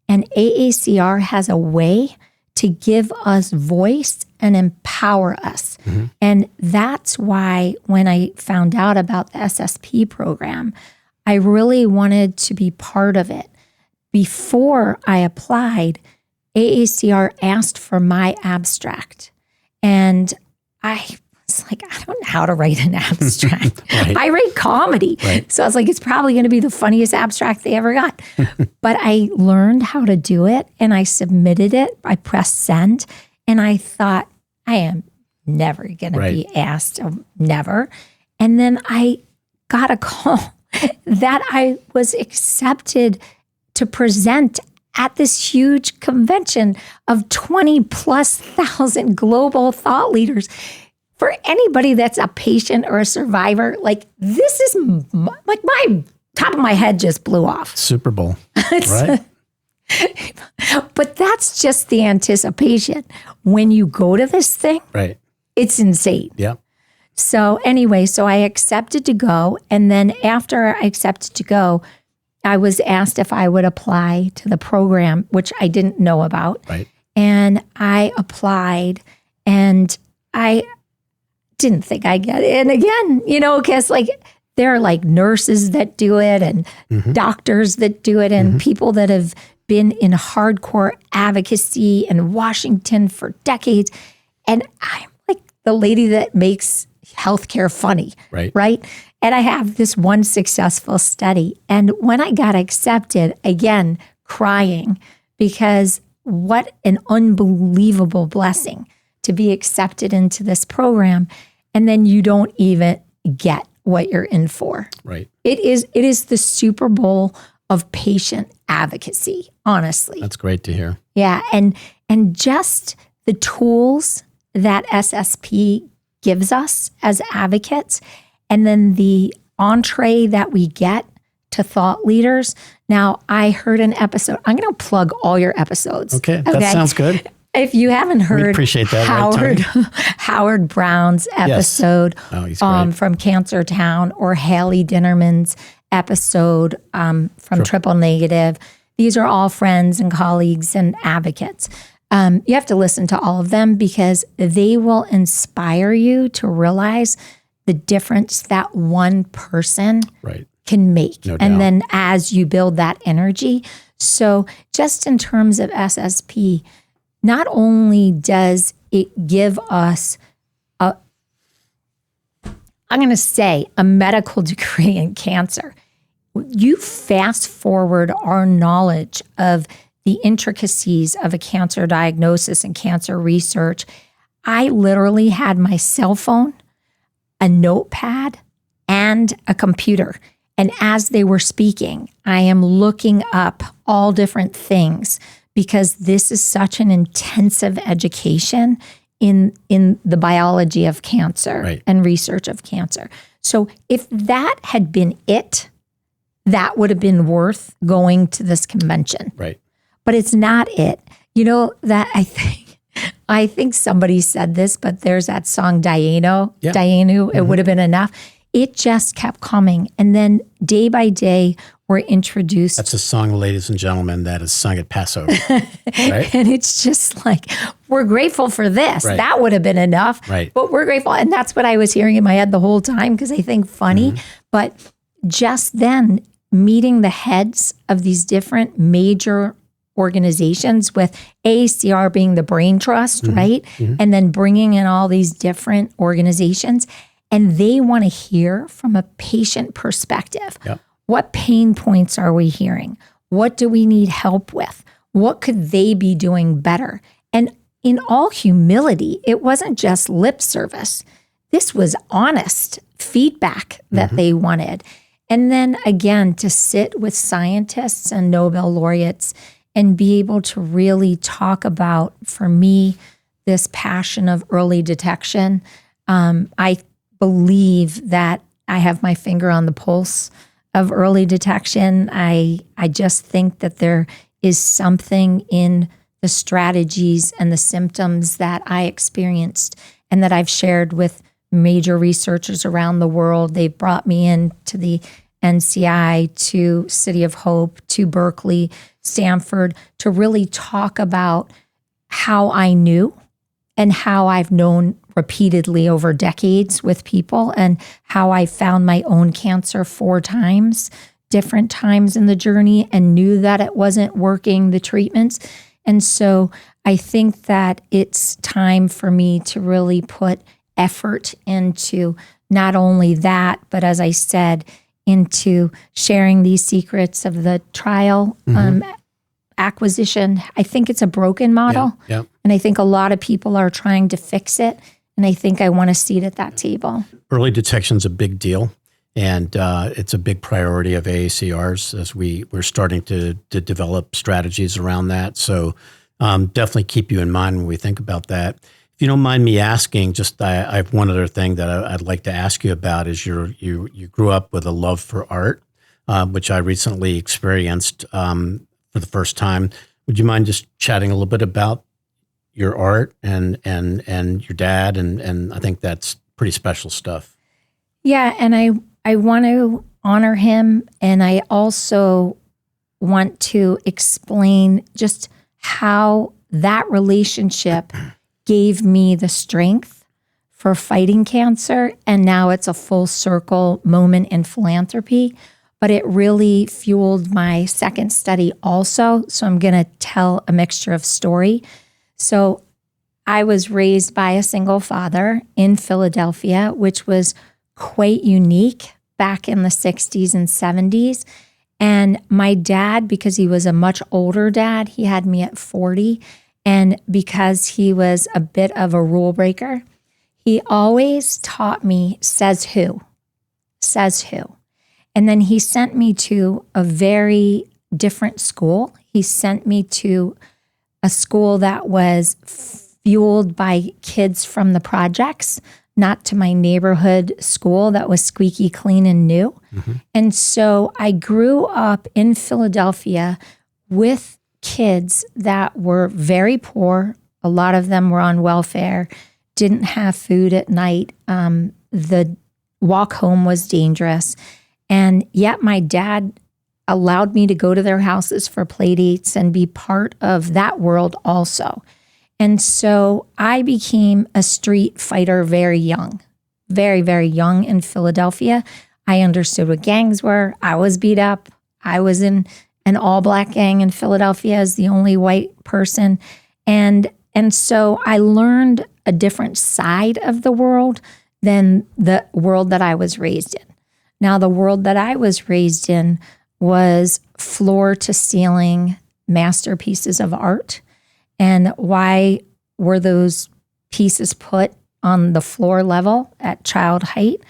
and AACR has a way to give us voice and empower us. And that's why when I found out about the SSP program, I really wanted to be part of it. Before I applied, AACR asked for my abstract. And I was like, I don't know how to write an abstract. I write comedy. So I was like, it's probably going to be the funniest abstract they ever got. But I learned how to do it and I submitted it. I pressed send and I thought, I am never going to be asked, never. And then I got a call that I was accepted to present at this huge convention of 20,000+ global thought leaders. For anybody that's a patient or a survivor, like this is like my top of my head just blew off. Super Bowl, right? But that's just the anticipation. When you go to this thing, it's insane. Yeah. So anyway, so I accepted to go. And then after I accepted to go, I was asked if I would apply to the program, which I didn't know about. And I applied and I didn't think I'd get in again, because like there are like nurses that do it and doctors that do it and people that have been in hardcore advocacy in Washington for decades. And I'm like the lady that makes healthcare funny, right? And I have this one successful study. And when I got accepted, again, crying, because what an unbelievable blessing to be accepted into this program, and then you don't even get what you're in for. Right. It is the Super Bowl of patient advocacy, honestly. That's great to hear. Yeah, and just the tools that SSP gives us as advocates, and then the entree that we get to thought leaders. Now, I heard an episode. I'm going to plug all your episodes. Okay, that sounds good. If you haven't heard appreciate that, Howard Brown's episode from Cancer Town, or Haley Dinnerman's episode from Triple Negative, these are all friends and colleagues and advocates. You have to listen to all of them because they will inspire you to realize the difference that one person can make. No and doubt. Then as you build that energy. So just in terms of SSP, not only does it give us a medical degree in cancer, you fast forward our knowledge of the intricacies of a cancer diagnosis and cancer research. I literally had my cell phone, a notepad, and a computer. And as they were speaking, I am looking up all different things because this is such an intensive education in the biology of cancer and research of cancer. So if that had been it, that would have been worth going to this convention. Right. But it's not it. You know, that I think somebody said this, but there's that song Dianu, it would have been enough. It just kept coming. And then day by day, we're introduced. That's a song, ladies and gentlemen, that is sung at Passover. Right? And it's just like, we're grateful for this. Right. That would have been enough. Right. But we're grateful. And that's what I was hearing in my head the whole time because I think funny. But just then, meeting the heads of these different major organizations, with AACR being the brain trust, right? And then bringing in all these different organizations. And they want to hear from a patient perspective. Yep. What pain points are we hearing? What do we need help with? What could they be doing better? And in all humility, it wasn't just lip service. This was honest feedback that they wanted. And then again, to sit with scientists and Nobel laureates and be able to really talk about, for me, this passion of early detection. I believe that I have my finger on the pulse of early detection. I just think that there is something in the strategies and the symptoms that I experienced and that I've shared with major researchers around the world. They brought me in to the NCI, to City of Hope, to Berkeley, Stanford, to really talk about how I knew and how I've known repeatedly over decades with people, and how I found my own cancer 4 times, different times in the journey, and knew that it wasn't working, the treatments. And so I think that it's time for me to really put effort into not only that, but as I said, into sharing these secrets of the trial acquisition. I think it's a broken model. Yeah. And I think a lot of people are trying to fix it. And I think I want a seat at that table. Early detection is a big deal. And it's a big priority of AACR's as we're starting to develop strategies around that. So definitely keep you in mind when we think about that. If you don't mind me asking, just I have one other thing that I'd like to ask you about is you grew up with a love for art, which I recently experienced for the first time. Would you mind just chatting a little bit about your art and your dad? And I think that's pretty special stuff. Yeah, and I want to honor him, and I also want to explain just how that relationship gave me the strength for fighting cancer. And now it's a full circle moment in philanthropy, but it really fueled my second study also. So I'm going to tell a mixture of story. So I was raised by a single father in Philadelphia, which was quite unique back in the 60s and 70s. And my dad, because he was a much older dad, he had me at 40. And because he was a bit of a rule breaker, he always taught me, says who. And then he sent me to a very different school. He sent me to a school that was fueled by kids from the projects, not to my neighborhood school that was squeaky clean and new. And so I grew up in Philadelphia with kids that were very poor. A lot of them were on welfare, didn't have food at night. The walk home was dangerous. And yet my dad allowed me to go to their houses for play dates and be part of that world also. And so I became a street fighter very young, very, very young in Philadelphia. I understood what gangs were. I was beat up. I was in an all-black gang in Philadelphia as the only white person. And so I learned a different side of the world than the world that I was raised in. Now, the world that I was raised in was floor-to-ceiling masterpieces of art. And why were those pieces put on the floor level at child height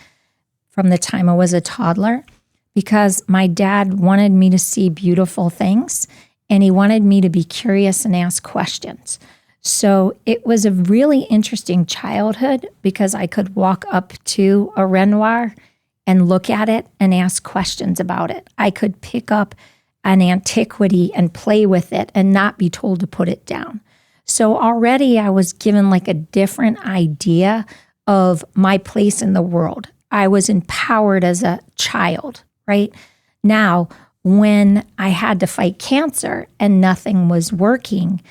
from the time I was a toddler? Because my dad wanted me to see beautiful things, and he wanted me to be curious and ask questions. So it was a really interesting childhood because I could walk up to a Renoir and look at it and ask questions about it. I could pick up an antiquity and play with it and not be told to put it down. So already I was given like a different idea of my place in the world. I was empowered as a child, right? Now, when I had to fight cancer and nothing was working,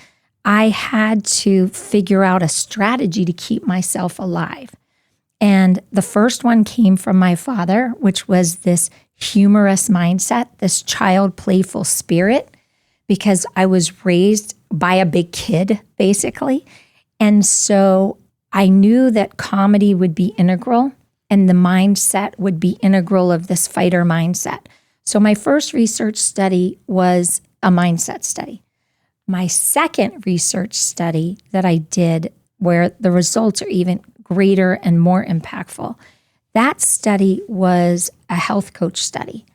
I had to figure out a strategy to keep myself alive. And the first one came from my father, which was this humorous mindset, this child playful spirit, because I was raised by a big kid, basically. And so I knew that comedy would be integral and the mindset would be integral of this fighter mindset. So my first research study was a mindset study. My second research study that I did, where the results are even greater and more impactful, that study was a health coach study.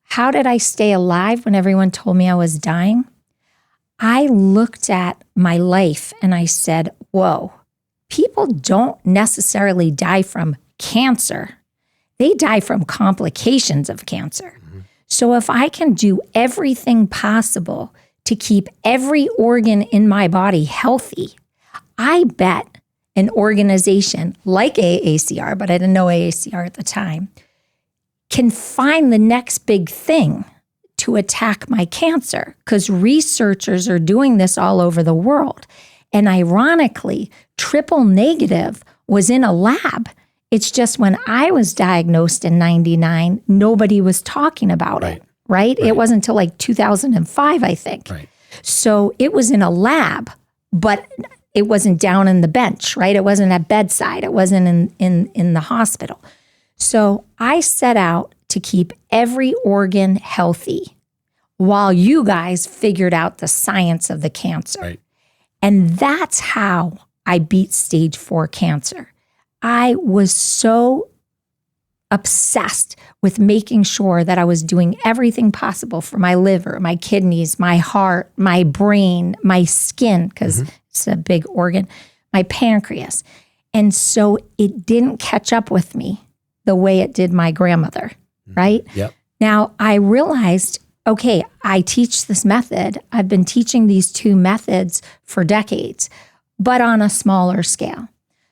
How did I stay alive when everyone told me I was dying? I looked at my life and I said, whoa, people don't necessarily die from cancer. They die from complications of cancer. So if I can do everything possible to keep every organ in my body healthy, I bet an organization like AACR, but I didn't know AACR at the time, can find the next big thing to attack my cancer, because researchers are doing this all over the world. And ironically, triple negative was in a lab. It's just when I was diagnosed in 99, nobody was talking about it, right? It wasn't until like 2005, I think. Right. So it was in a lab, but it wasn't down in the bench, right? It wasn't at bedside. It wasn't in the hospital. So I set out to keep every organ healthy while you guys figured out the science of the cancer. Right. And that's how I beat stage 4 cancer. I was so obsessed with making sure that I was doing everything possible for my liver, my kidneys, my heart, my brain, my skin, because it's a big organ, my pancreas. And so it didn't catch up with me the way it did my grandmother, right? Yep. Now I realized, okay, I teach this method. I've been teaching these 2 methods for decades, but on a smaller scale.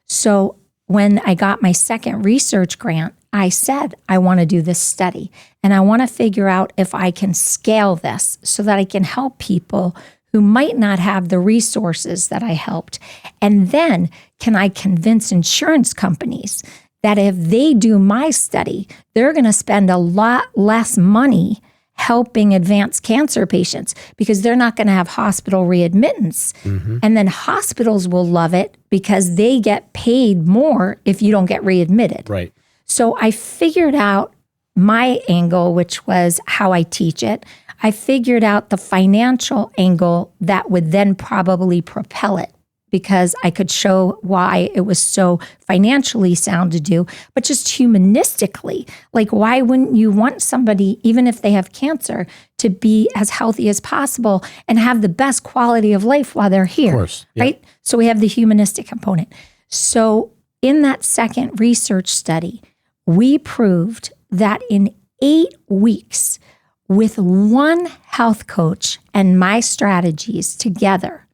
So when I got my second research grant, I said, I want to do this study and I want to figure out if I can scale this so that I can help people who might not have the resources that I helped. And then can I convince insurance companies that if they do my study, they're going to spend a lot less money helping advanced cancer patients because they're not going to have hospital readmittance. And then hospitals will love it because they get paid more if you don't get readmitted. Right. So I figured out my angle, which was how I teach it. I figured out the financial angle that would then probably propel it, because I could show why it was so financially sound to do, but just humanistically, like, why wouldn't you want somebody, even if they have cancer, to be as healthy as possible and have the best quality of life while they're here? Of course. Yeah. Right? So we have the humanistic component. So in that second research study, we proved that in 8 weeks, with one health coach and my strategies together,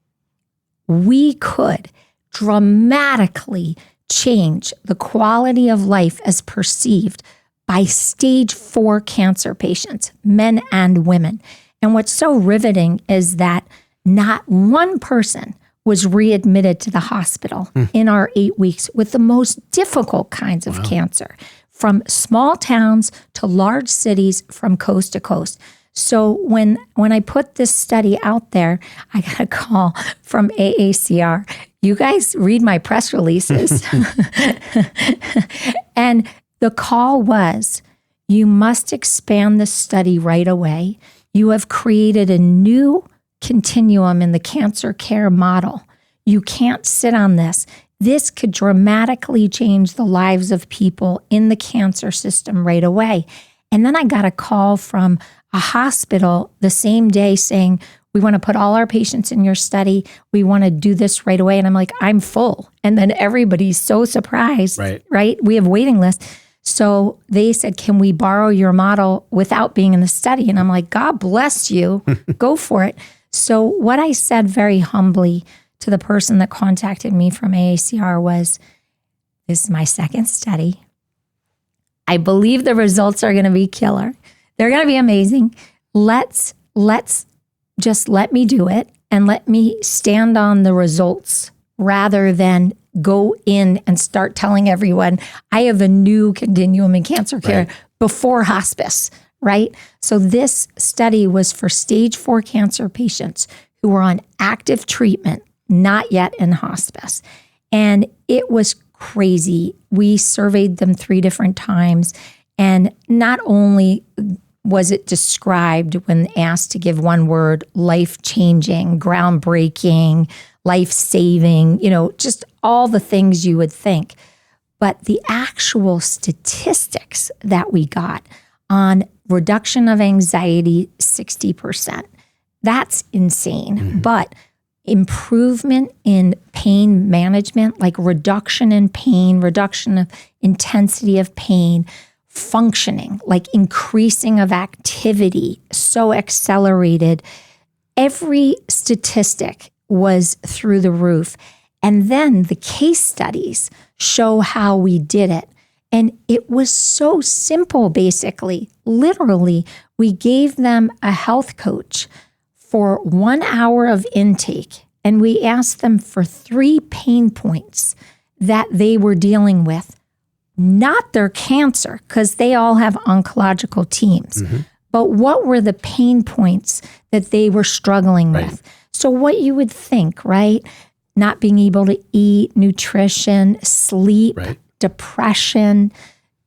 we could dramatically change the quality of life as perceived by stage 4 cancer patients, men and women. And what's so riveting is that not one person was readmitted to the hospital in our 8 weeks with the most difficult kinds of cancer, from small towns to large cities, from coast to coast. So when I put this study out there, I got a call from AACR. You guys read my press releases. And the call was, you must expand the study right away. You have created a new continuum in the cancer care model. You can't sit on this. This could dramatically change the lives of people in the cancer system right away. And then I got a call from a hospital the same day saying, we want to put all our patients in your study. We want to do this right away. And I'm like, I'm full. And then everybody's so surprised, right? We have waiting lists. So they said, can we borrow your model without being in the study? And I'm like, God bless you. Go for it. So what I said very humbly to the person that contacted me from AACR was, this is my second study. I believe the results are going to be killer. They're going to be amazing. Let's just let me do it and let me stand on the results rather than go in and start telling everyone I have a new continuum in cancer care before hospice, right? So this study was for stage 4 cancer patients who were on active treatment, not yet in hospice. And it was crazy. We surveyed them 3 different times. And not only was it described when asked to give one word, life-changing, groundbreaking, life-saving, just all the things you would think, but the actual statistics that we got on reduction of anxiety, 60%, that's insane. But improvement in pain management, like reduction in pain, reduction of intensity of pain, functioning, like increasing of activity, so accelerated. Every statistic was through the roof. And then the case studies show how we did it. And it was so simple, basically. Literally, we gave them a health coach for 1 hour of intake, and we asked them for 3 pain points that they were dealing with. Not their cancer, because they all have oncological teams, but what were the pain points that they were struggling with? So what you would think, right? Not being able to eat, nutrition, sleep, depression,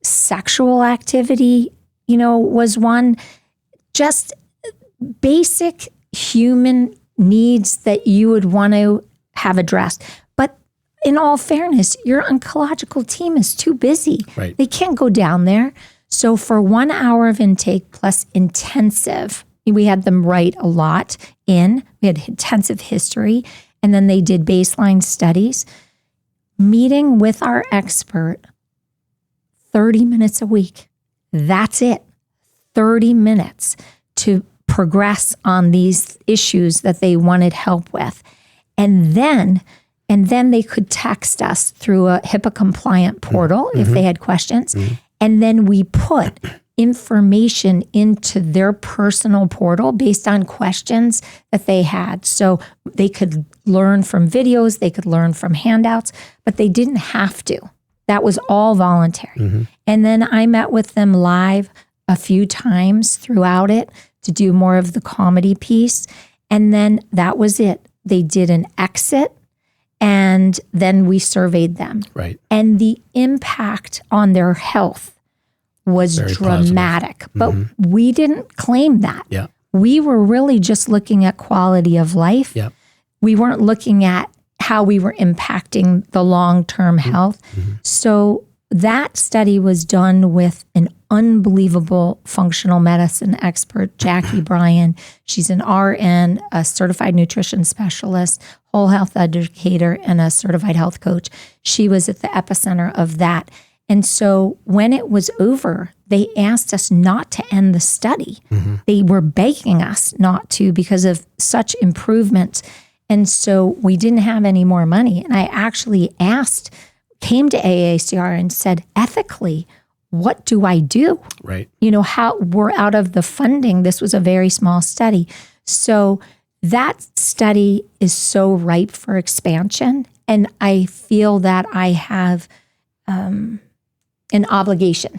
sexual activity, was one. Just basic human needs that you would want to have addressed. But in all fairness, your oncological team is too busy. They can't go down there. So for 1 hour of intake plus intensive, we had them write a lot in. We had intensive history, and then they did baseline studies. Meeting with our expert, 30 minutes a week. That's it. 30 minutes to progress on these issues that they wanted help with. And then they could text us through a HIPAA compliant portal if they had questions. And then we put information into their personal portal based on questions that they had. So they could learn from videos, they could learn from handouts, but they didn't have to. That was all voluntary. And then I met with them live a few times throughout it to do more of the comedy piece. And then that was it. They did an exit, and then we surveyed them. And the impact on their health was very dramatic. But we didn't claim that. we were really just looking at quality of life. Yep. We weren't looking at how we were impacting the long-term health. Mm-hmm. So that study was done with an unbelievable functional medicine expert, Jackie Bryan. She's an RN, a certified nutrition specialist, whole health educator, and a certified health coach. She was at the epicenter of that. And so when it was over, they asked us not to end the study. Mm-hmm. They were begging us not to because of such improvements. And so we didn't have any more money. And I actually came to AACR and said, ethically, what do I do? Right. How we're out of the funding. This was a very small study. So that study is so ripe for expansion. And I feel that I have an obligation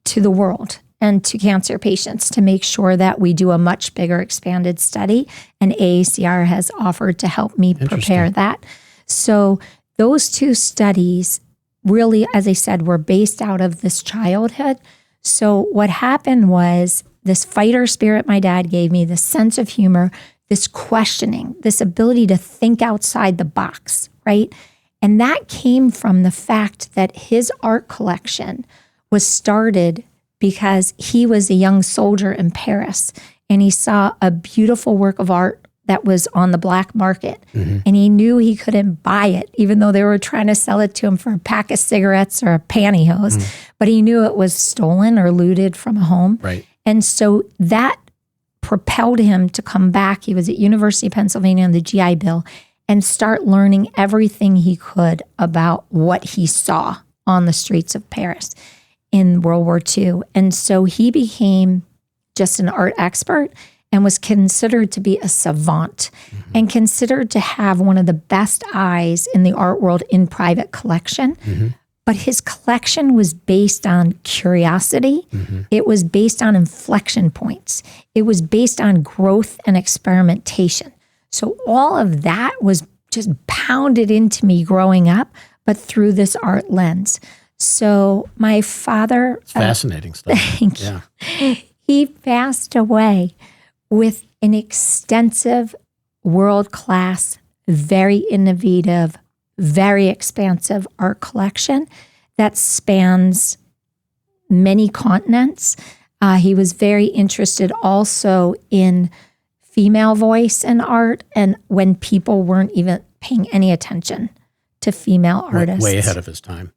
to the world and to cancer patients to make sure that we do a much bigger expanded study. And AACR has offered to help me prepare that. So those two studies really, as I said, were based out of this childhood. So what happened was this fighter spirit my dad gave me, this sense of humor, this questioning, this ability to think outside the box, right? And that came from the fact that his art collection was started because he was a young soldier in Paris and he saw a beautiful work of art that was on the black market. Mm-hmm. And he knew he couldn't buy it, even though they were trying to sell it to him for a pack of cigarettes or a pantyhose. Mm-hmm. But he knew it was stolen or looted from a home. Right. And so that propelled him to come back. He was at University of Pennsylvania on the GI Bill and start learning everything he could about what he saw on the streets of Paris in World War II. And so he became just an art expert and was considered to be a savant and considered to have one of the best eyes in the art world in private collection. Mm-hmm. But his collection was based on curiosity. Mm-hmm. It was based on inflection points. It was based on growth and experimentation. So all of that was just pounded into me growing up, but through this art lens. So my father— It's fascinating stuff. Thank you. He passed away with an extensive, world-class, very innovative, very expansive art collection that spans many continents. He was very interested also in female voice in art, and when people weren't even paying any attention to female artists. Way ahead of his time.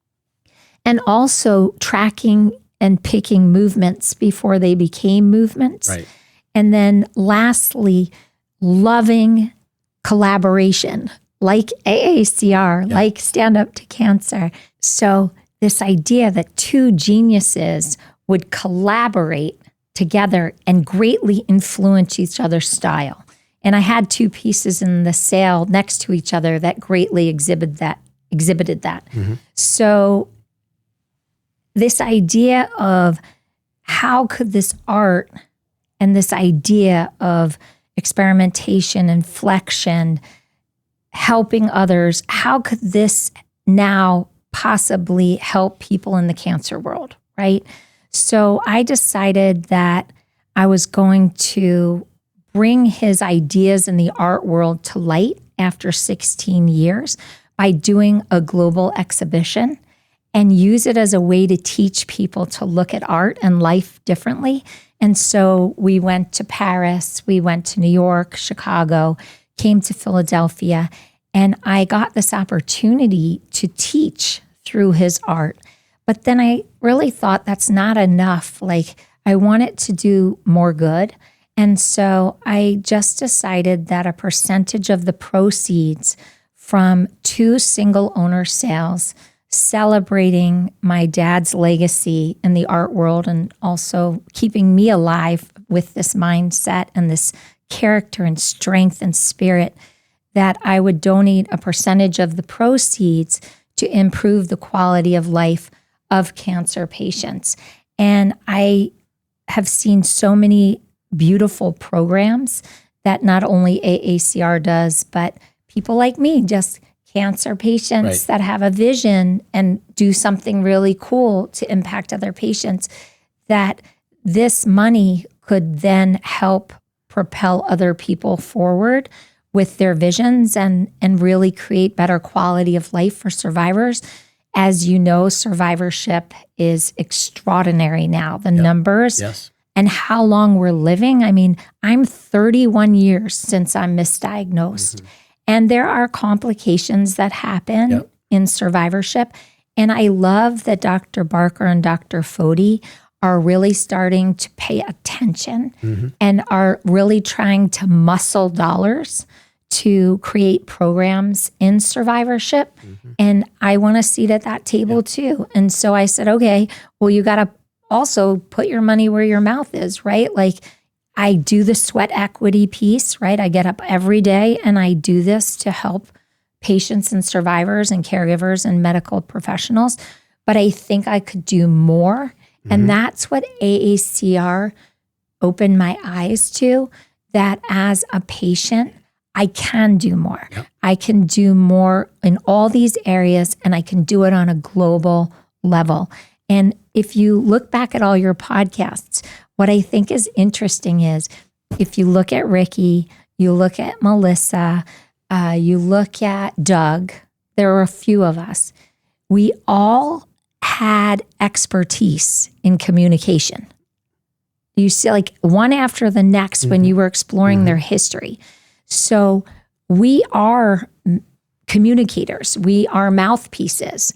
And also tracking and picking movements before they became movements. Right. And then lastly, loving collaboration, like AACR, like Stand Up to Cancer. So this idea that two geniuses would collaborate together and greatly influence each other's style. And I had two pieces in the sale next to each other that greatly exhibited that. Mm-hmm. So this idea of how could this art and this idea of experimentation, inflection, helping others, how could this now possibly help people in the cancer world, right? So I decided that I was going to bring his ideas in the art world to light after 16 years by doing a global exhibition and use it as a way to teach people to look at art and life differently. And so we went to Paris, we went to New York, Chicago, came to Philadelphia, and I got this opportunity to teach through his art. But then I really thought that's not enough. Like, I wanted to do more good. And so I just decided that a percentage of the proceeds from 2 single owner sales, celebrating my dad's legacy in the art world and also keeping me alive with this mindset and this character and strength and spirit, that I would donate a percentage of the proceeds to improve the quality of life of cancer patients. And I have seen so many beautiful programs that not only AACR does, but people like me, just cancer patients that have a vision and do something really cool to impact other patients, that this money could then help propel other people forward with their visions and really create better quality of life for survivors. As you know, survivorship is extraordinary now, the numbers and how long we're living. I mean, I'm 31 years since I'm misdiagnosed, and there are complications that happen in survivorship. And I love that Dr. Barker and Dr. Foti are really starting to pay attention and are really trying to muscle dollars to create programs in survivorship. And I want a seat at that table too. And so I said, okay, well, you got to also put your money where your mouth is, right? Like I do the sweat equity piece, right? I get up every day and I do this to help patients and survivors and caregivers and medical professionals. But I think I could do more. And that's what AACR opened my eyes to, that as a patient, I can do more. I can do more in all these areas, and I can do it on a global level. And if you look back at all your podcasts, what I think is interesting is if you look at Ricky, you look at Melissa, you look at Doug, there were a few of us. We all had expertise in communication. You see, like one after the next when you were exploring their history. So we are communicators. We are mouthpieces.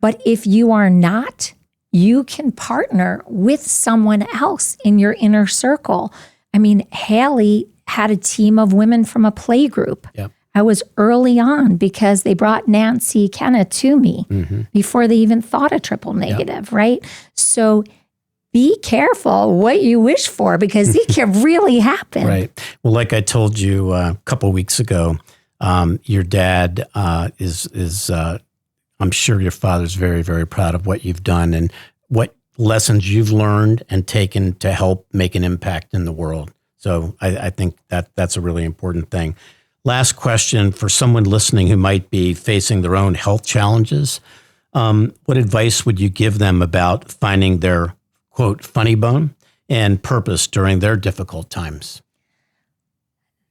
But if you are not, you can partner with someone else in your inner circle. I mean, Haley had a team of women from a play group. I was early on because they brought Nancy Kenna to me before they even thought a triple negative, right? So be careful what you wish for because it can really happen. Right. Well, like I told you a couple of weeks ago, your dad is I'm sure your father's very, very proud of what you've done and what lessons you've learned and taken to help make an impact in the world. So I think that's a really important thing. Last question for someone listening who might be facing their own health challenges. What advice would you give them about finding their, quote, funny bone and purpose during their difficult times?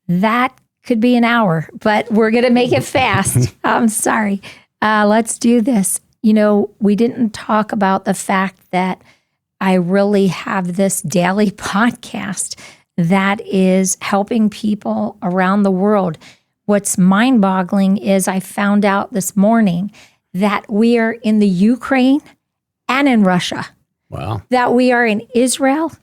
That could be an hour, but we're going to make it fast. I'm sorry. Let's do this. You know, we didn't talk about the fact that I really have this daily podcast that is helping people around the world. What's mind-boggling is I found out this morning that we are in the Ukraine and in Russia. Wow. That we are in Israel,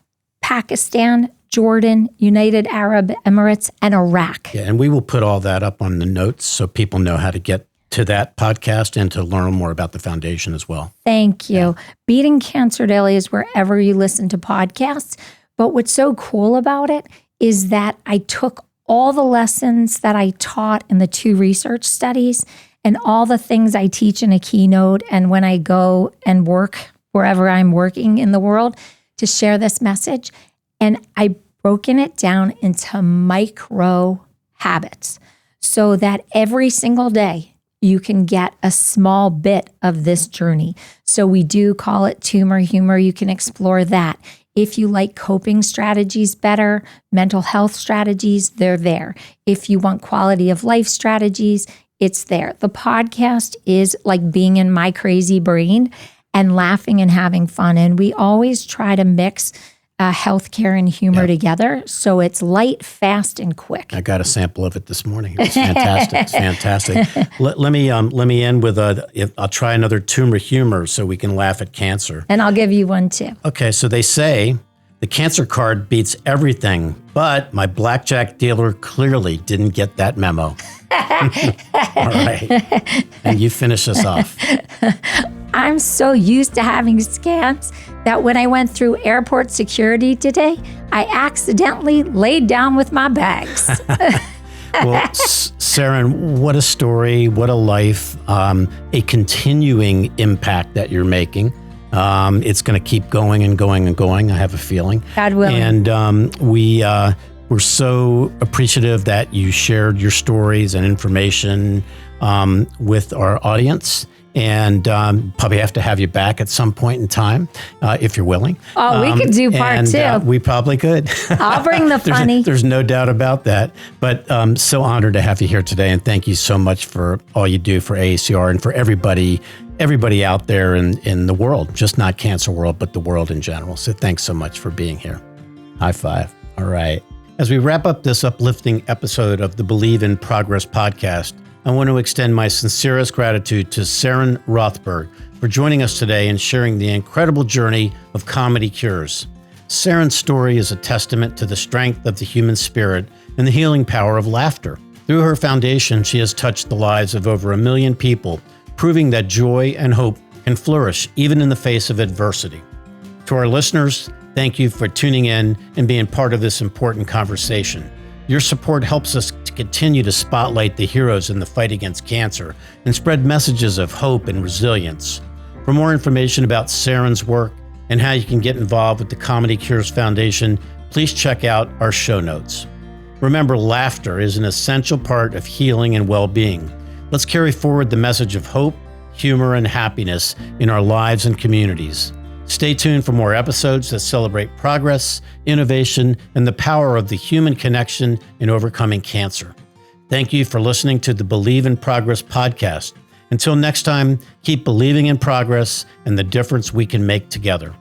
Pakistan, Jordan, United Arab Emirates, and Iraq. Yeah, and we will put all that up on the notes so people know how to get to that podcast and to learn more about the foundation as well. Thank you. Yeah. Beating Cancer Daily is wherever you listen to podcasts. But what's so cool about it is that I took all the lessons that I taught in the 2 research studies and all the things I teach in a keynote and when I go and work wherever I'm working in the world to share this message. And I broken it down into micro habits so that every single day you can get a small bit of this journey. So we do call it tumor humor. You can explore that. If you like coping strategies better, mental health strategies, they're there. If you want quality of life strategies, it's there. The podcast is like being in my crazy brain and laughing and having fun. And we always try to mix healthcare and humor together. So it's light, fast, and quick. I got a sample of it this morning. It's fantastic. It's fantastic. Let me end with I'll try another tumor humor so we can laugh at cancer. And I'll give you one too. Okay, so they say the cancer card beats everything, but my blackjack dealer clearly didn't get that memo. All right. And you finish us off. I'm so used to having scans that when I went through airport security today, I accidentally laid down with my bags. Well, Saranne, what a story, what a life, a continuing impact that you're making. It's going to keep going and going and going, I have a feeling. God willing. And we're so appreciative that you shared your stories and information with our audience. and probably have to have you back at some point in time if you're willing. Oh, we could do part two. We probably could. I'll bring the funny. There's no doubt about that. But I'm so honored to have you here today, and thank you so much for all you do for AACR and for everybody out there in the world, just not cancer world, but the world in general. So thanks so much for being here. High five. All right. As we wrap up this uplifting episode of the Believe in Progress podcast, I want to extend my sincerest gratitude to Saranne Rothberg for joining us today and sharing the incredible journey of ComedyCures. Saranne's story is a testament to the strength of the human spirit and the healing power of laughter. Through her foundation, she has touched the lives of over 1 million people, proving that joy and hope can flourish even in the face of adversity. To our listeners, thank you for tuning in and being part of this important conversation. Your support helps us to continue to spotlight the heroes in the fight against cancer and spread messages of hope and resilience. For more information about Saranne's work and how you can get involved with the ComedyCures Foundation, please check out our show notes. Remember, laughter is an essential part of healing and well-being. Let's carry forward the message of hope, humor, and happiness in our lives and communities. Stay tuned for more episodes that celebrate progress, innovation, and the power of the human connection in overcoming cancer. Thank you for listening to the Believe in Progress podcast. Until next time, keep believing in progress and the difference we can make together.